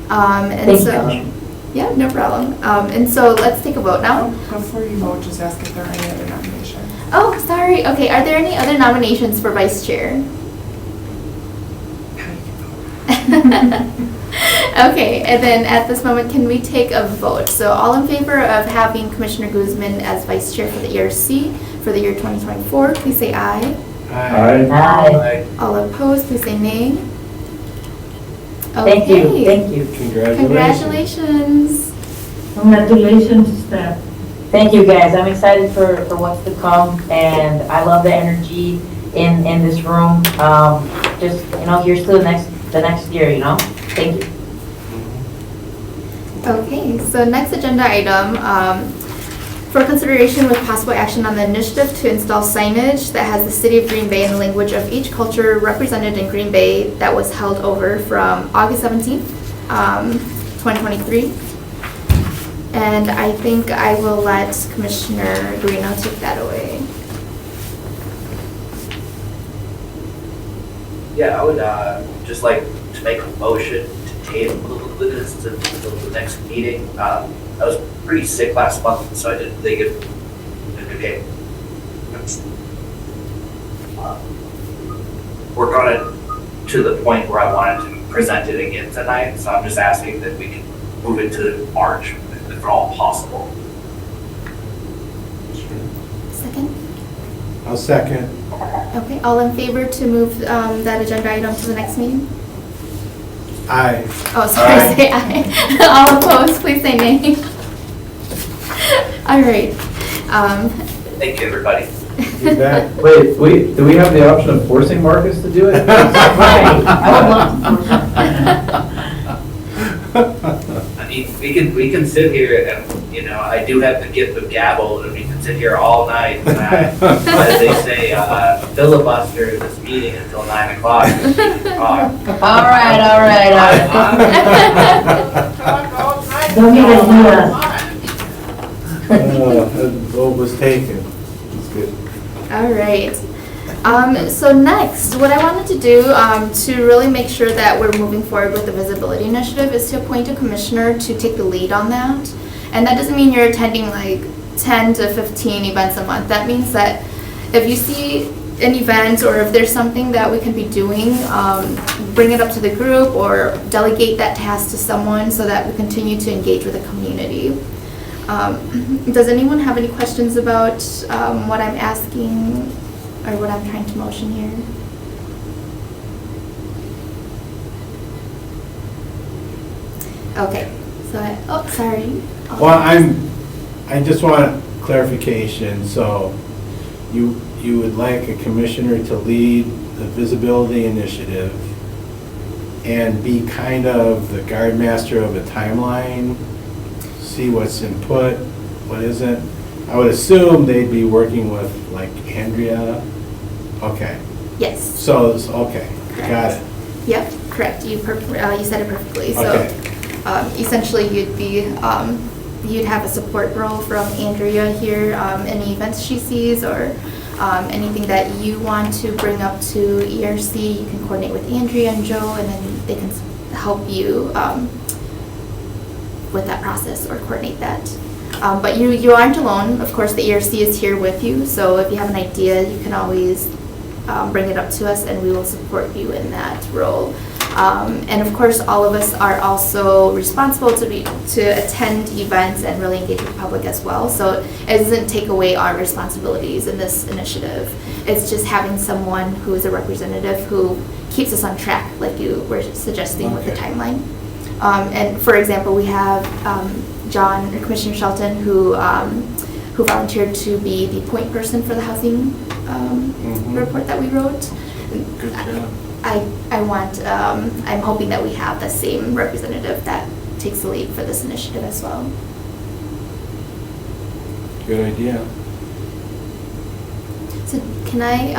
Thank you. Yeah, no problem. And so let's take a vote now. Before you vote, just ask if there are any other nominations. Oh, sorry. Okay, are there any other nominations for vice chair? Okay, and then at this moment, can we take a vote? So all in favor of having Commissioner Guzman as vice chair for the ERC for the year 2024, please say aye. Aye. Aye. All opposed, please say nay. Thank you. Okay. Thank you. Congratulations. Congratulations, Steph. Thank you, guys. I'm excited for what's to come, and I love the energy in this room. Just, you know, here's to the next year, you know? Thank you. Okay, so next agenda item, for consideration with possible action on the initiative to install signage that has the city of Green Bay in the language of each culture represented in Green Bay that was held over from August 17th, 2023. And I think I will let Commissioner Guarino take that away. Yeah, I would just like to make a motion to table this until the next meeting. I was pretty sick last month, so I didn't think it okay. We're going to the point where I wanted to present it again tonight, so I'm just asking that we can move it to March if at all possible. Second? I'll second. Okay, all in favor to move that agenda item to the next meeting? Aye. Oh, sorry, say aye. All opposed, please say nay. All right. Thank you, everybody. You bet. Wait, do we have the option of forcing Marcus to do it? Right, I would love to force I mean, we can sit here and, you know, I do have the gift of gavel, and we can sit here all night and, as they say, filibuster this meeting until 9 o'clock. All right. Don't even do that. The vote was taken. It's good. All right. So next, what I wanted to do to really make sure that we're moving forward with the visibility initiative is to appoint a commissioner to take the lead on that. And that doesn't mean you're attending like 10 to 15 events a month. That means that if you see an event or if there's something that we can be doing, bring it up to the group or delegate that task to someone so that we continue to engage with the community. Does anyone have any questions about what I'm asking or what I'm trying to motion here? Okay, so sorry. Well, I just want clarification, so you would like a commissioner to lead the visibility initiative and be kind of the guard master of a timeline, see what's input, what isn't. I would assume they'd be working with like Andrea. Okay, Yes. so, okay, got it. Yep, correct. You said it perfectly. So Okay. essentially you'd have a support role from Andrea here, any events she sees or anything that you want to bring up to ERC, you can coordinate with Andrea and Joe, and then they can help you with that process or coordinate that. But you aren't alone. Of course, the ERC is here with you, so if you have an idea, you can always bring it up to us and we will support you in that role. And of course, all of us are also responsible to attend events and really engage with the public as well. So it doesn't take away our responsibilities in this initiative. It's just having someone who is a representative who keeps us on track, like you were suggesting with the timeline. And for example, we have John, or Commissioner Shelton, who volunteered to be the point person for the housing report that we wrote. Good job. I'm hoping that we have the same representative that takes the lead for this initiative as well. Good idea. So can I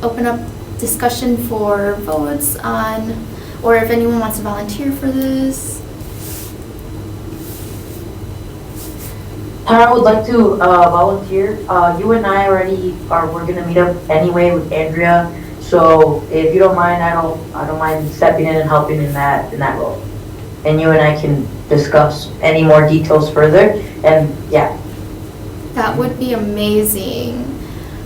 open up discussion for votes on, or if anyone wants to volunteer for this? Tara would like to volunteer. You and I already we're gonna meet up anyway with Andrea. So if you don't mind, I don't mind stepping in and helping in that role. And you and I can discuss any more details further. And yeah. That would be amazing.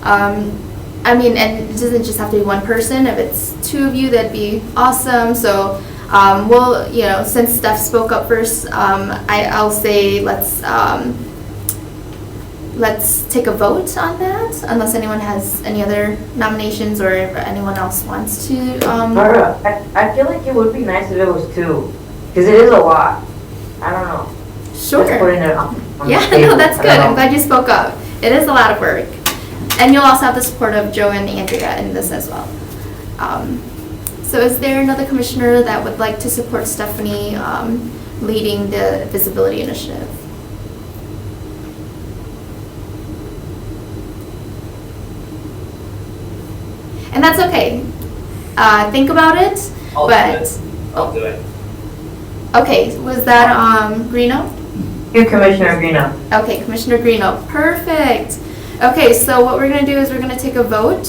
I mean, and it doesn't just have to be one person. If it's two of you, that'd be awesome. So we'll, since Steph spoke up first, I'll say let's take a vote on that, unless anyone has any other nominations or if anyone else wants to. Tara, I feel like it would be nice if it was two, because it is a lot. I don't know. Sure. Just putting it on Yeah, the table. no, that's I good. don't know. I'm glad you spoke up. It is a lot of work. And you'll also have the support of Joe and Andrea in this as well. So is there another commissioner that would like to support Stephanie leading the visibility initiative? And that's okay. Think about it. I'll do it. I'll do it. Okay, was that Greeno? You, Commissioner Greeno. Okay, Commissioner Greeno, perfect. Okay, so what we're gonna do is we're gonna take a vote.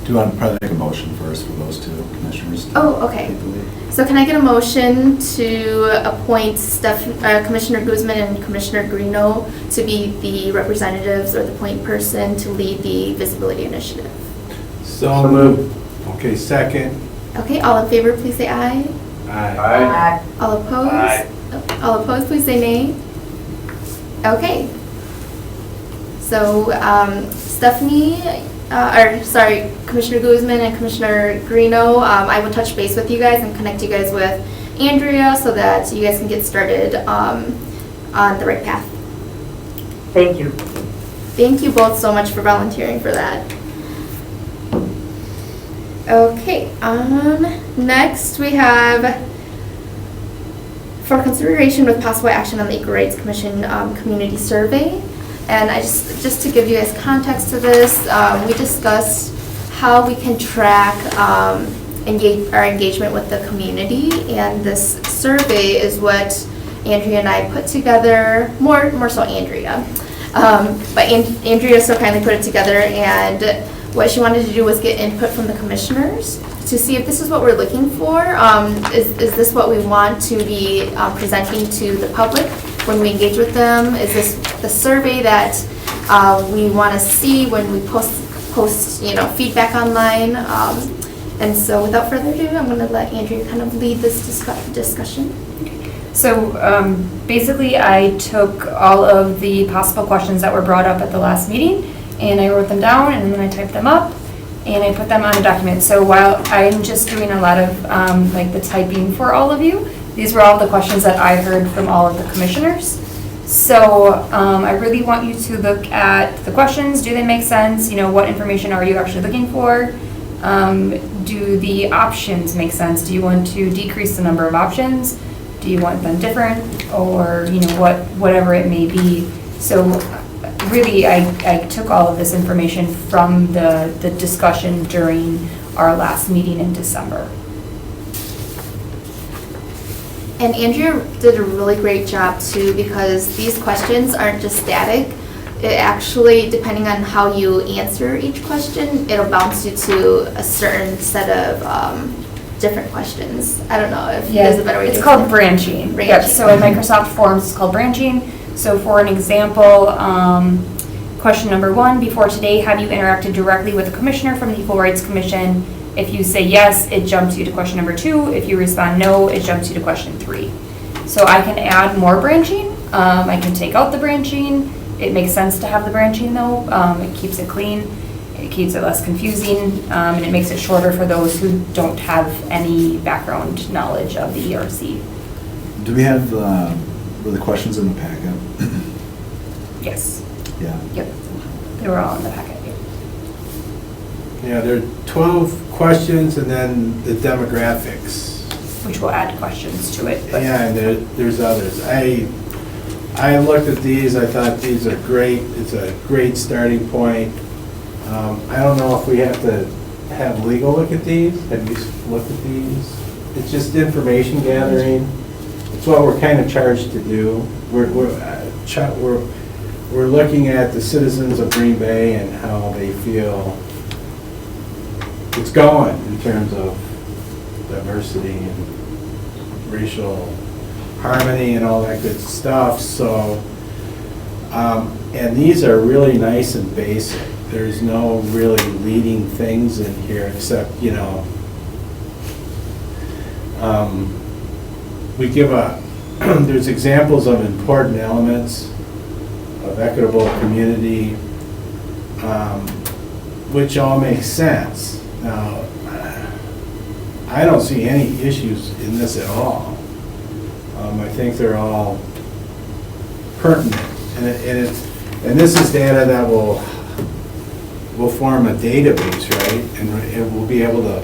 Do you want to probably make a motion first for those two commissioners? to Oh, okay. take the lead? So can I get a motion to appoint Commissioner Guzman and Commissioner Greeno to be the representatives or the point person to lead the visibility initiative? So moved. Okay, second. Okay, all in favor, please say aye. Aye. All opposed? Aye. All opposed, please say nay. Okay. So Stephanie, Commissioner Guzman and Commissioner Greeno, I will touch base with you guys and connect you guys with Andrea so that you guys can get started on the right path. Thank you. Thank you both so much for volunteering for that. Okay, next we have for consideration with possible action on the Equal Rights Commission community survey. And just to give you guys context to this, we discussed how we can track our engagement with the community, and this survey is what Andrea and I put together, more so Andrea. But Andrea so kindly put it together, and what she wanted to do was get input from the commissioners to see if this is what we're looking for. Is this what we want to be presenting to the public when we engage with them? Is this the survey that we want to see when we post feedback online? And so without further ado, I'm going to let Andrea kind of lead this discussion. So basically, I took all of the possible questions that were brought up at the last meeting, and I wrote them down, and then I typed them up, and I put them on a document. So while I'm just doing a lot of like the typing for all of you, these were all the questions that I heard from all of the commissioners. So I really want you to look at the questions. Do they make sense? What information are you actually looking for? Do the options make sense? Do you want to decrease the number of options? Do you want them different, or whatever it may be? So really, I took all of this information from the discussion during our last meeting in December. And Andrea did a really great job too, because these questions aren't just static. It actually, depending on how you answer each question, it'll bounce you to a certain set of different questions. I don't know if there's a better way to It's explain called it. branching. Branching. Yep. So in Microsoft Forms, it's called branching. So for an example, question number 1, before today, have you interacted directly with a commissioner from the Equal Rights Commission? If you say yes, it jumps you to question number 2. If you respond no, it jumps you to question 3. So I can add more branching. I can take out the branching. It makes sense to have the branching though. It keeps it clean. It keeps it less confusing, and it makes it shorter for those who don't have any background knowledge of the ERC. Do we have, were the questions in the packet? Yes. Yeah. Yep. They were all in the packet. Yep. Yeah, there are 12 questions and then the demographics. Which will add questions to it. But Yeah, and there's others. I looked at these, I thought these are great. It's a great starting point. I don't know if we have to have legal look at these. Have you looked at these? It's just information gathering. It's what we're kind of charged to do. We're looking at the citizens of Green Bay and how they feel it's going in terms of diversity and racial harmony and all that good stuff. So, and these are really nice and basic. There's no really leading things in here except, we give there's examples of important elements of equitable community, which all make sense. Now, I don't see any issues in this at all. I think they're all pertinent, and this is data that will form a database, right? And we'll be able to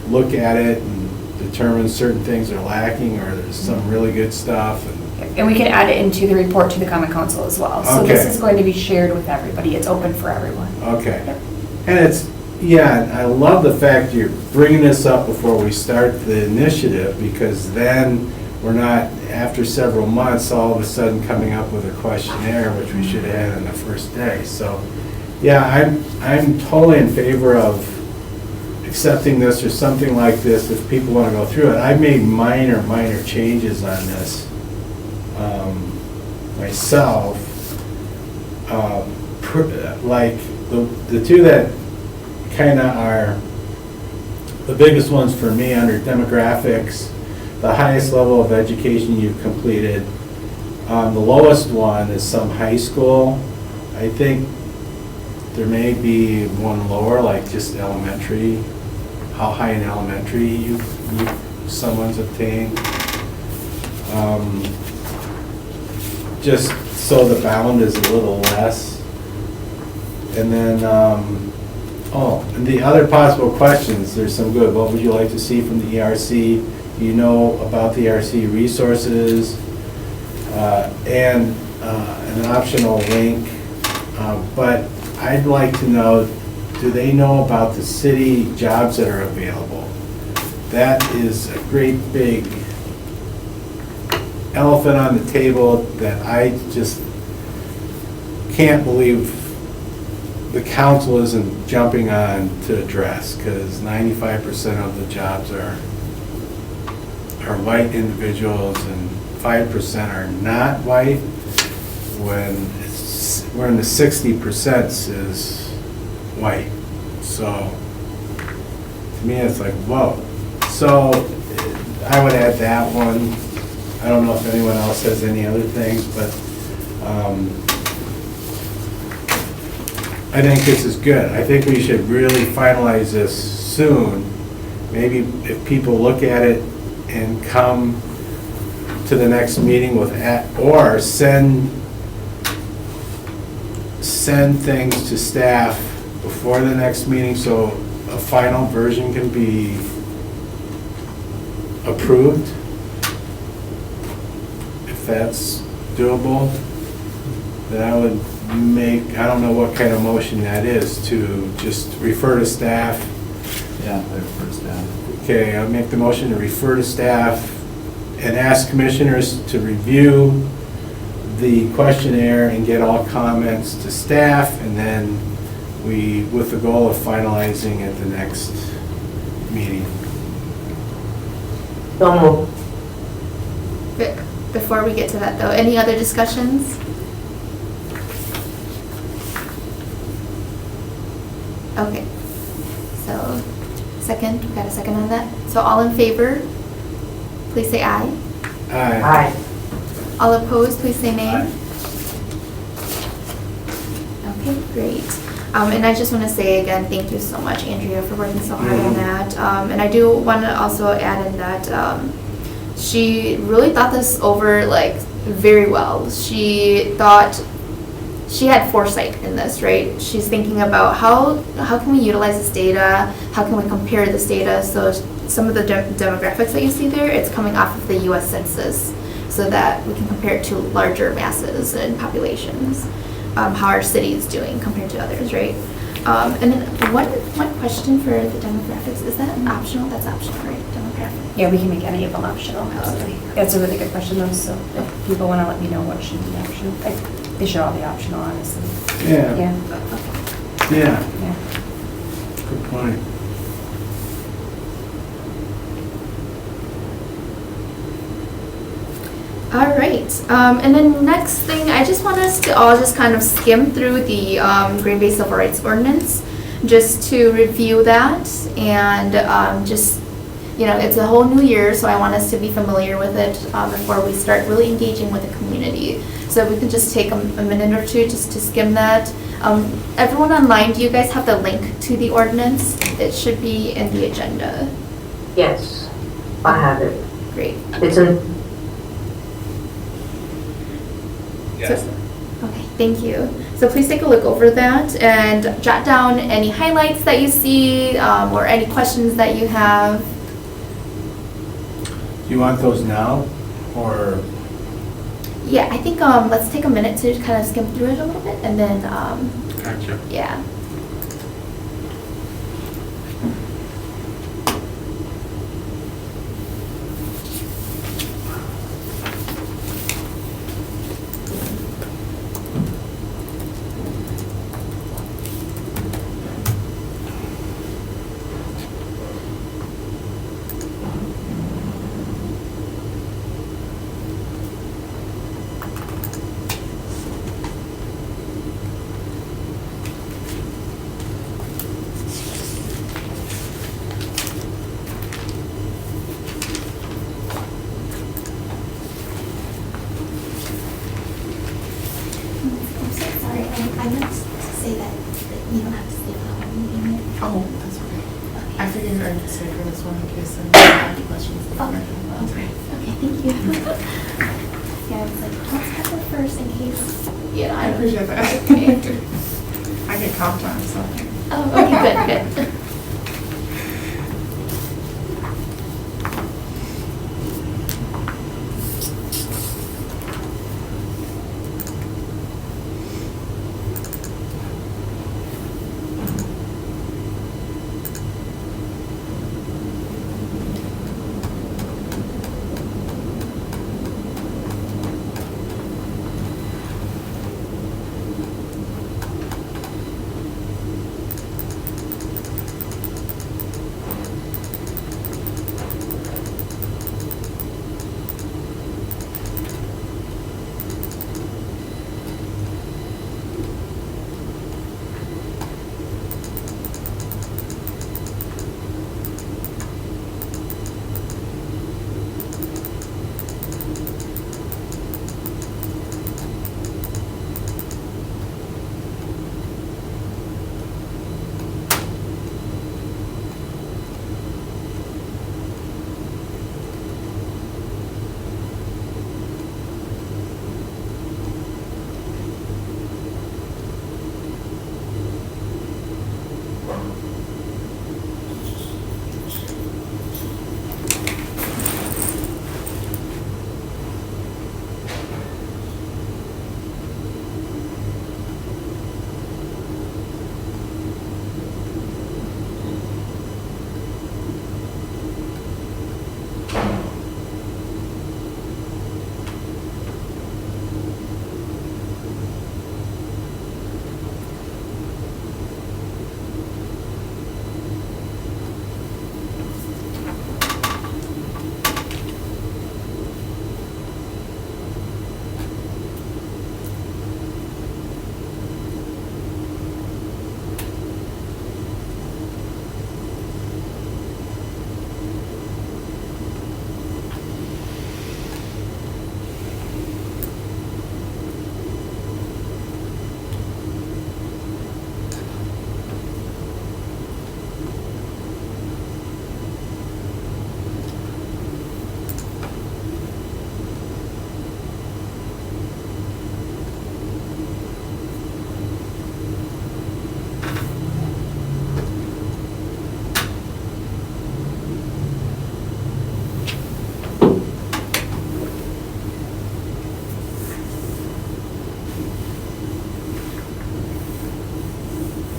look at it and determine certain things are lacking or there's some really good stuff. And we can add it into the report to the Common Council as well. So this Okay. is going to be shared with everybody. It's open for everyone. Okay. And I love the fact you're bringing this up before we start the initiative, because then we're not, after several months, all of a sudden coming up with a questionnaire, which we should have had on the first day. So, yeah, I'm totally in favor of accepting this or something like this, if people want to go through it. I've made minor changes on this myself. Like, the two that kind of are the biggest ones for me under demographics, the highest level of education you've completed. The lowest one is some high school. I think there may be one lower, like just elementary, how high in elementary someone's obtained. Just so the bound is a little less. And then, and the other possible questions, there's some good. What would you like to see from the ERC? You know about the ERC resources, and an optional link. But I'd like to know, do they know about the city jobs that are available? That is a great big elephant on the table that I just can't believe the council isn't jumping on to address, because 95% of the jobs are white individuals and 5% are not white, when we're in the 60% is white. So to me, it's like, whoa. So I would add that one. I don't know if anyone else has any other things, but I think this is good. I think we should really finalize this soon. Maybe if people look at it and come to the next meeting with, or send things to staff before the next meeting so a final version can be approved, if that's doable. Then I would make, I don't know what kind of motion that is, to just refer to staff. Yeah, I refer to staff. Okay, I'll make the motion to refer to staff and ask commissioners to review the questionnaire and get all comments to staff, and then with the goal of finalizing at the next meeting. So moved. Before we get to that though, any other discussions? Okay, so second, we got a second on that? So all in favor, please say aye. Aye. Aye. All opposed, please say nay. Aye. Okay, great. And I just want to say again, thank you so much, Andrea, for working so hard on that. And I do want to also add in that she really thought this over like very well. She thought she had foresight in this, right? She's thinking about how can we utilize this data? How can we compare this data? So some of the demographics that you see there, it's coming off of the U.S. Census, so that we can compare it to larger masses and populations. How our city is doing compared to others, right? And then one question for the demographics, is that optional? That's optional, right? Demographics. Yeah, we can make any of them optional, absolutely. That's a really good question though, so if people want to let me know what should be optional, they should all be optional, honestly. Yeah. Yeah, Yeah, yeah. good point. All right, and then next thing, I just want us to all just kind of skim through the Green Bay Civil Rights Ordinance, just to review that, and just, you know, it's a whole new year, so I want us to be familiar with it before we start really engaging with the community. So we can just take a minute or two just to skim that. Everyone online, do you guys have the link to the ordinance? It should be in the agenda. Yes, I have it. Great. It's in, Yes. Okay, thank you. So please take a look over that and jot down any highlights that you see or any questions that you have. Do you want those now, or? Yeah, I think let's take a minute to kind of skim through it a little bit, and then, Gotcha. yeah. in case anyone has any questions. Okay, thank you. Yeah, I was like, let's have it first in case, you know, I appreciate that. Okay. I get comped on, so. Oh, okay, good, good.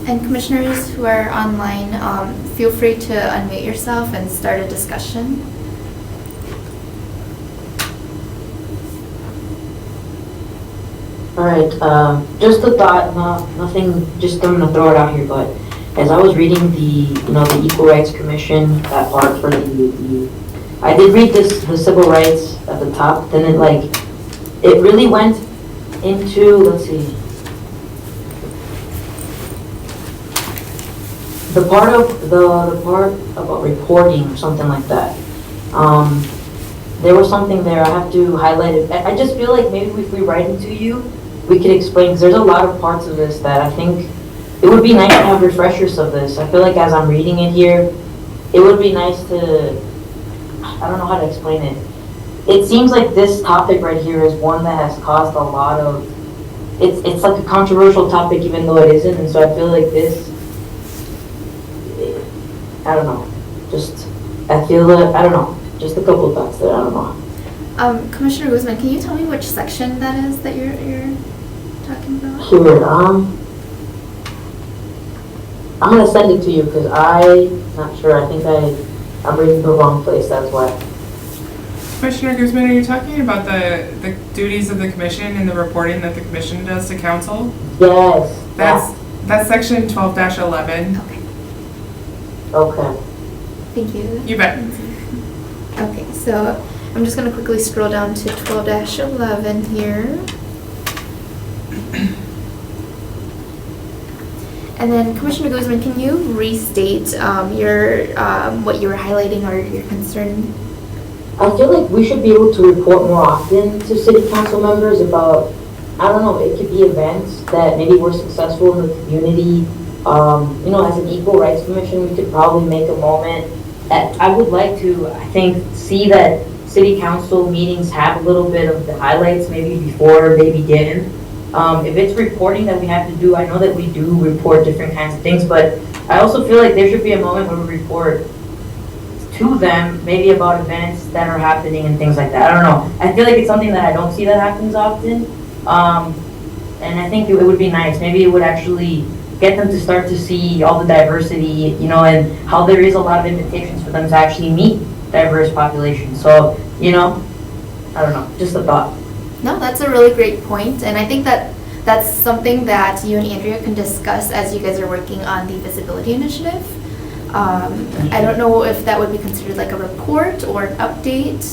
And commissioners who are online, feel free to unmute yourself and start a discussion. All right, just a thought, nothing, just I'm gonna throw it out here, but as I was reading the Equal Rights Commission, that part for I did read the civil rights at the top, then it really went into, let's see, the part about reporting or something like that. There was something there, I have to highlight it. I just feel like maybe if we write it to you, we could explain, because there's a lot of parts of this that I think it would be nice to have refreshers of this. I feel like as I'm reading it here, it would be nice to, I don't know how to explain it. It seems like this topic right here is one that has caused a lot of, it's like a controversial topic even though it isn't, and so I feel like this, I don't know, I feel that, I don't know, just a couple thoughts there, I don't know. Commissioner Guzman, can you tell me which section that is that you're talking about? Here, I'm gonna send it to you because I'm not sure, I think I'm reading the wrong place, that's why. Commissioner Guzman, are you talking about the duties of the commission and the reporting that the commission does to council? Yes. That's section 12-11. Okay, Okay. thank you. You bet. Okay, so I'm just going to quickly scroll down to 12-11 here. And then Commissioner Guzman, can you restate what you were highlighting or your concern? I feel like we should be able to report more often to city council members about, I don't know, it could be events that maybe were successful in the community. As an Equal Rights Commission, we could probably make a moment I would like to, I think, see that city council meetings have a little bit of the highlights maybe before they begin. If it's reporting that we have to do, I know that we do report different kinds of things, but I also feel like there should be a moment where we report to them, maybe about events that are happening and things like that. I don't know. I feel like it's something that I don't see that happens often. And I think it would be nice. Maybe it would actually get them to start to see all the diversity, you know, and how there is a lot of invitations for them to actually meet diverse populations. So, you know, I don't know, just a thought. No, that's a really great point, and I think that that's something that you and Andrea can discuss as you guys are working on the visibility initiative. I don't know if that would be considered like a report or an update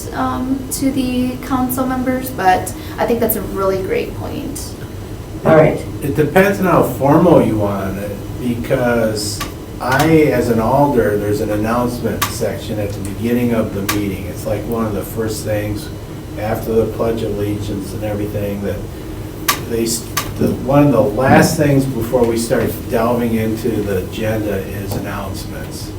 to the council members, but I think that's a really great point. All right. It depends on how formal you want it, because as an alder, there's an announcement section at the beginning of the meeting. It's like one of the first things after the Pledge of Allegiance and everything that one of the last things before we start delving into the agenda is announcements.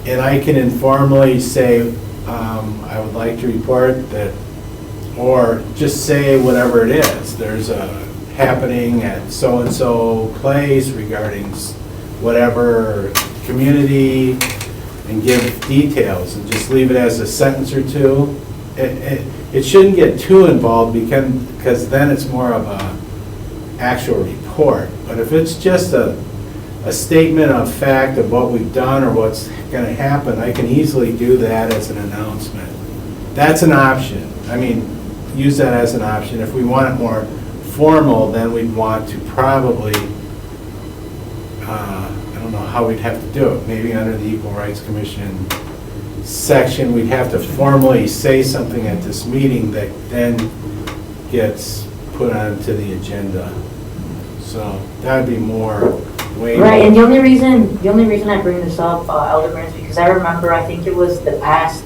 And I can informally say, I would like to report that, or just say whatever it is. There's a happening at so-and-so place regarding whatever community, and give details and just leave it as a sentence or two. It shouldn't get too involved because then it's more of a actual report. But if it's just a statement of fact of what we've done or what's going to happen, I can easily do that as an announcement. That's an option. I mean, use that as an option. If we want it more formal, then we'd want to probably, I don't know how we'd have to do it. Maybe under the Equal Rights Commission section, we'd have to formally say something at this meeting that then gets put onto the agenda. So that'd be more way. Right, and the only reason I bring this up, Alderman, is because I remember, I think it was the past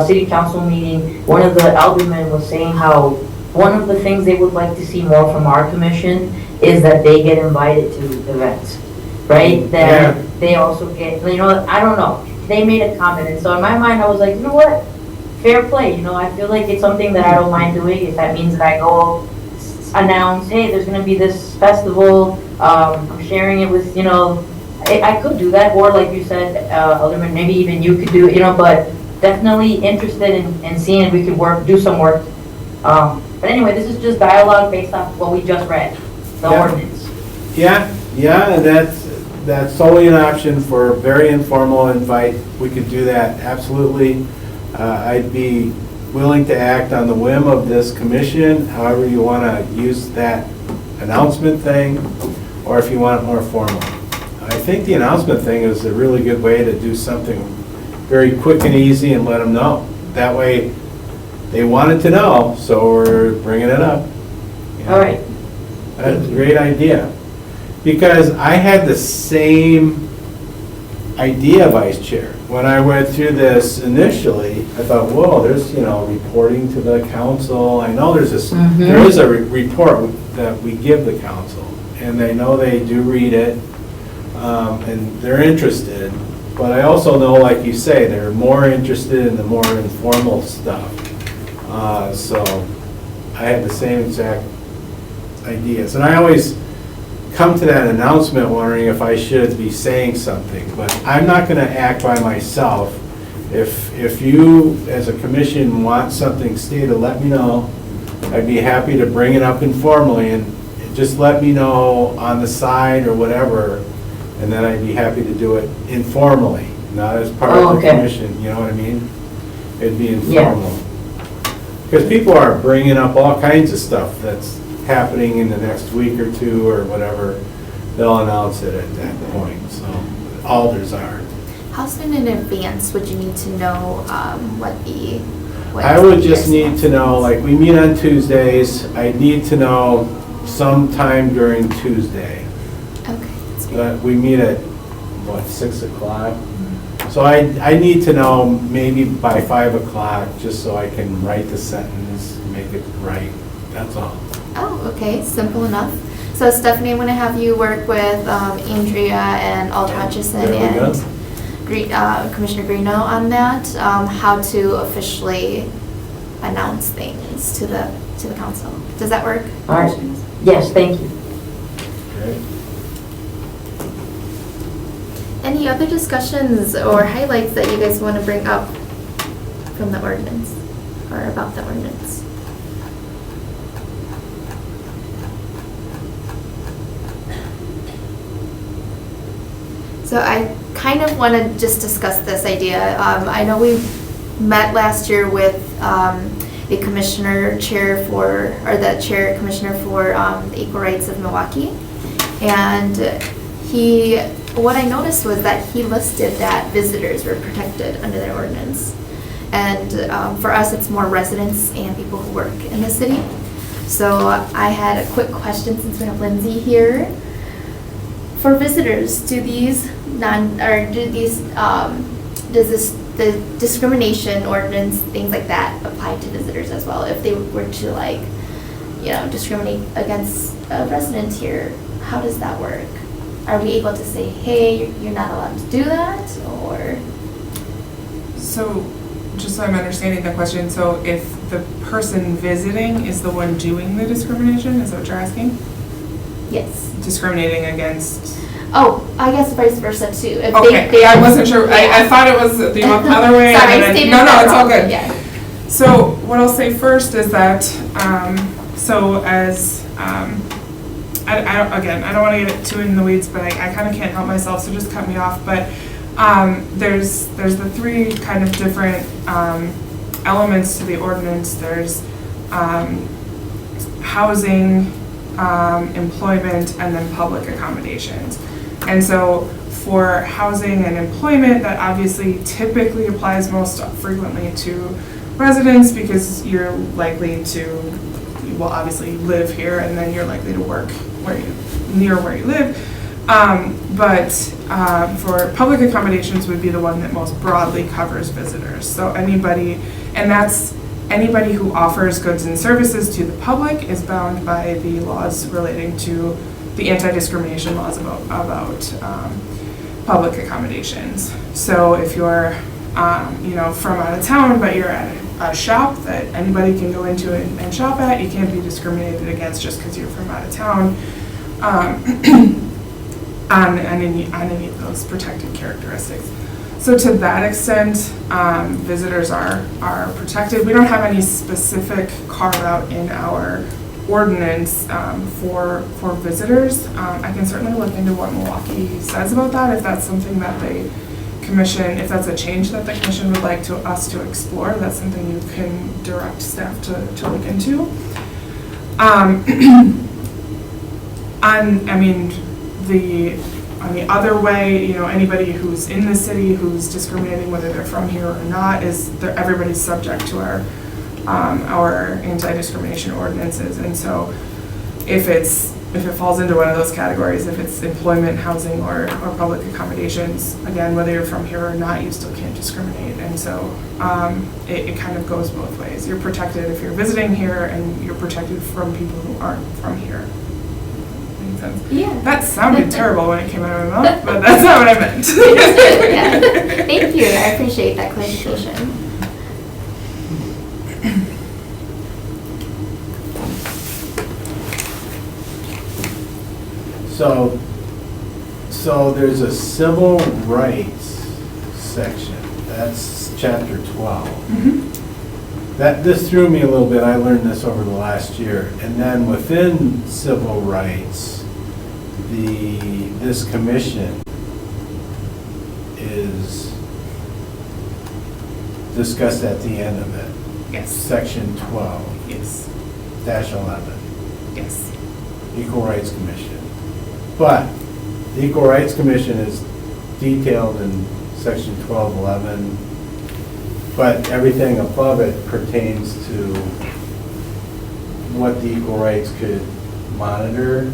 city council meeting, one of the aldermen was saying how one of the things they would like to see more from our commission is that they get invited to events, right? That Yeah. they also get, you know, I don't know. They made a comment, and so in my mind, I was like, you know what? Fair play, you know, I feel like it's something that I don't mind doing. If that means that I go announce, hey, there's gonna be this festival, I'm sharing it with, you know, I could do that, or like you said, Alderman, maybe even you could do it, you know, but definitely interested in seeing if we could do some work. But anyway, this is just dialogue based off what we just read, the Yeah. ordinance. Yeah, and that's solely an option for very informal invite. We could do that, absolutely. I'd be willing to act on the whim of this commission, however you want to use that announcement thing, or if you want it more formal. I think the announcement thing is a really good way to do something very quick and easy and let them know. That way, they wanted to know, so we're bringing it up. You know? All right. That's a great idea. Because I had the same idea, Vice Chair. When I went through this initially, I thought, whoa, there's, you know, reporting to the council. I know there's this, there is a report that we give the council, and they know they do read it, and they're interested. But I also know, like you say, they're more interested in the more informal stuff. So I had the same exact ideas. And I always come to that announcement wondering if I should be saying something, but I'm not going to act by myself. If you, as a commission, want something stated, let me know. I'd be happy to bring it up informally, and just let me know on the side or whatever, and then I'd be happy to do it informally, not as part of the okay. commission, you know what I mean? It'd be informal. Because people are bringing up all kinds of stuff that's happening in the next week or two or whatever. They'll announce it at that point, so alders are. How soon in advance would you need to know what I would just your need to know, like, we meet on Tuesdays, I need to know sometime during Tuesday. Okay, that's great. We meet at, what, 6 o'clock? So I need to know maybe by 5 o'clock, just so I can write the sentence, make it right, that's all. Oh, okay, simple enough. So Stephanie, I'm going to have you work with Andrea and Alder Hutchison There we go. and Commissioner Greeno on that, how to officially announce things to the council. Does that work? All right. Yes, thank you. Okay. Any other discussions or highlights that you guys want to bring up from the ordinance or about the ordinance? So I kind of want to just discuss this idea. I know we met last year with the commissioner chair for, or the chair commissioner for the Equal Rights of Milwaukee. And what I noticed was that he listed that visitors were protected under the ordinance. And for us, it's more residents and people who work in the city. So I had a quick question since we have Lindsay here. For visitors, does the discrimination ordinance, things like that, apply to visitors as well? If they were to discriminate against a resident here, how does that work? Are we able to say, hey, you're not allowed to do that, or? So, just so I'm understanding the question, so if the person visiting is the one doing the discrimination, is that what you're asking? Yes. Discriminating against? Oh, I guess vice versa too. If Okay, they are, I wasn't sure, I thought it was the other way. Sorry, and then- stated No, that it's all wrong. good. Yeah. So what I'll say first is that, I don't want to get too in the weeds, but I kind of can't help myself, so just cut me off. But there's the three kind of different elements to the ordinance. There's housing, employment, and then public accommodations. And so for housing and employment, that obviously typically applies most frequently to residents because you're likely to, you will obviously live here and then you're likely to work near where you live. But for public accommodations would be the one that most broadly covers visitors. So anybody who offers goods and services to the public is bound by the laws relating to the anti-discrimination laws about public accommodations. So if you're from out of town, but you're at a shop that anybody can go into and shop at, you can't be discriminated against just because you're from out of town on any of those protected characteristics. So to that extent, visitors are protected. We don't have any specific carve out in our ordinance for visitors. I can certainly look into what Milwaukee says about that if that's something that the commission, if that's a change that the commission would like us to explore. That's something you can direct staff to look into. On the other way, anybody who's in the city who's discriminating, whether they're from here or not, everybody's subject to our anti-discrimination ordinances. And so if it falls into one of those categories, if it's employment, housing, or public accommodations, again, whether you're from here or not, you still can't discriminate. And so it kind of goes both ways. You're protected if you're visiting here, and you're protected from people who aren't from here. Makes sense? Yeah. That sounded terrible when it came out of my mouth, but that's not what I meant. Yeah. Thank you. I appreciate that clarification. So there's a civil rights section, that's chapter 12. Mhm. This threw me a little bit, I learned this over the last year. And then within civil rights, this commission is discussed at the end of it. Yes. Section 12, Yes. -11, Yes. Equal Rights Commission. But the Equal Rights Commission is detailed in section 1211, but everything above it pertains to what the Equal Rights could monitor,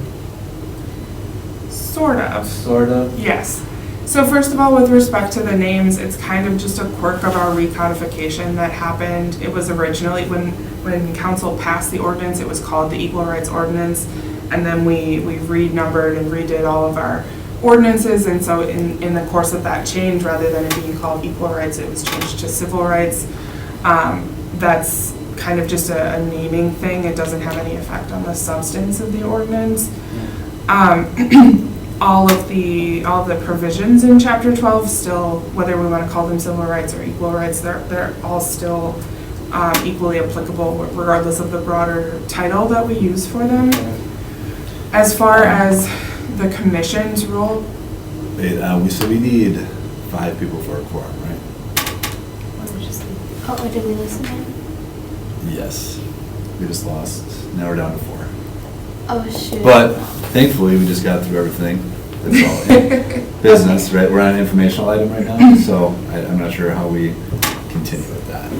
Sort of. sort of. Yes. So first of all, with respect to the names, it's kind of just a quirk of our recodification that happened. It was originally, when council passed the ordinance, it was called the Equal Rights Ordinance. And then we renumbered and redid all of our ordinances, and so in the course of that change, rather than it being called equal rights, it was changed to civil rights. That's kind of just a naming thing. It doesn't have any effect on the substance of the ordinance. All of the provisions in Chapter 12 still, whether we want to call them civil rights or equal rights, they're all still equally applicable regardless of the broader title that we use for them. As far as the commission's role, So we need 5 people for a quorum, right? Oh, did we listen in? Yes. We just lost, now we're down to 4. Oh, shoot. But thankfully, we just got through everything. That's all in business, right? We're on an informational item right now, so I'm not sure how we continue with that.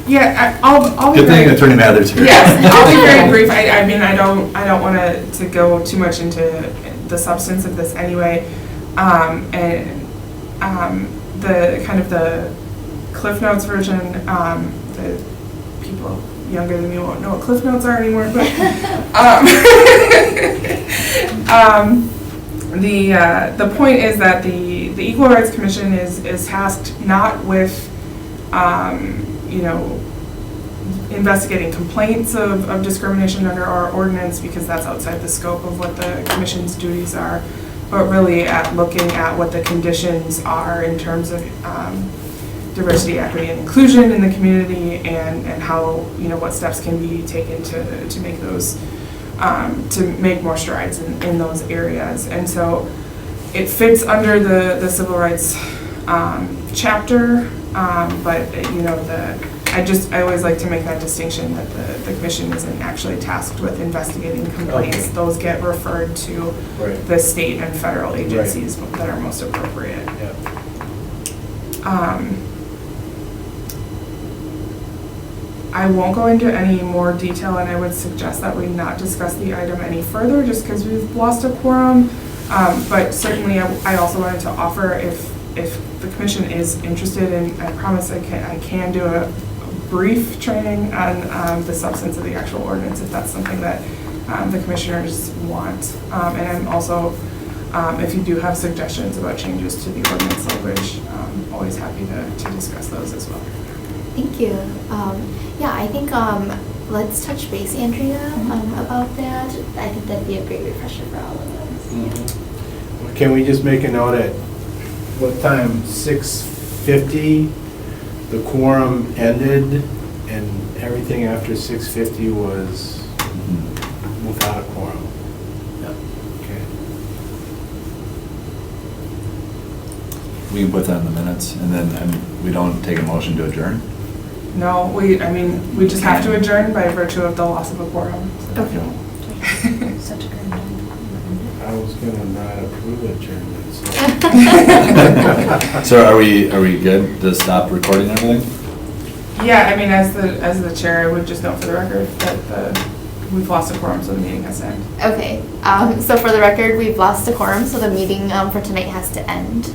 yeah, I'll be Good thing very- Attorney Mather's here. Yes, I'll be very brief. I mean, I don't want to go too much into the substance of this anyway. The kind of the Cliff Notes version, the people younger than me won't know what Cliff Notes are anymore, but the point is that the Equal Rights Commission is tasked not with investigating complaints of discrimination under our ordinance, because that's outside the scope of what the commission's duties are, but really at looking at what the conditions are in terms of diversity, equity, and inclusion in the community, and how, what steps can be taken to make those, to make more strides in those areas. And so it fits under the civil rights chapter, but I always like to make that distinction that the commission isn't actually tasked with investigating complaints. Okay. Those get referred to Right. the state and federal agencies that are most appropriate. Yeah. I won't go into any more detail, and I would suggest that we not discuss the item any further, just because we've lost a quorum. But certainly, I also wanted to offer, if the commission is interested, and I promise I can do a brief training on the substance of the actual ordinance, if that's something that the commissioners want. And I'm also, if you do have suggestions about changes to the ordinance language, always happy to discuss those as well. Thank you. Yeah, I think let's touch base, Andrea, about that. I think that'd be a great refresher for all of us. Can we just make a note at what time, 6:50, the quorum ended, and everything after 6:50 was without a quorum? Yep. Okay. We can put that in the minutes, and then we don't take a motion to adjourn? No, we just have to adjourn by virtue of the loss of a quorum. So. Okay. Such a good I was gonna not approve adjournment, so. So are we good to stop recording everything? Yeah, I mean, as the chair, I would just note for the record that we've lost a quorum, so the meeting has to end. Okay, so for the record, we've lost a quorum, so the meeting for tonight has to end.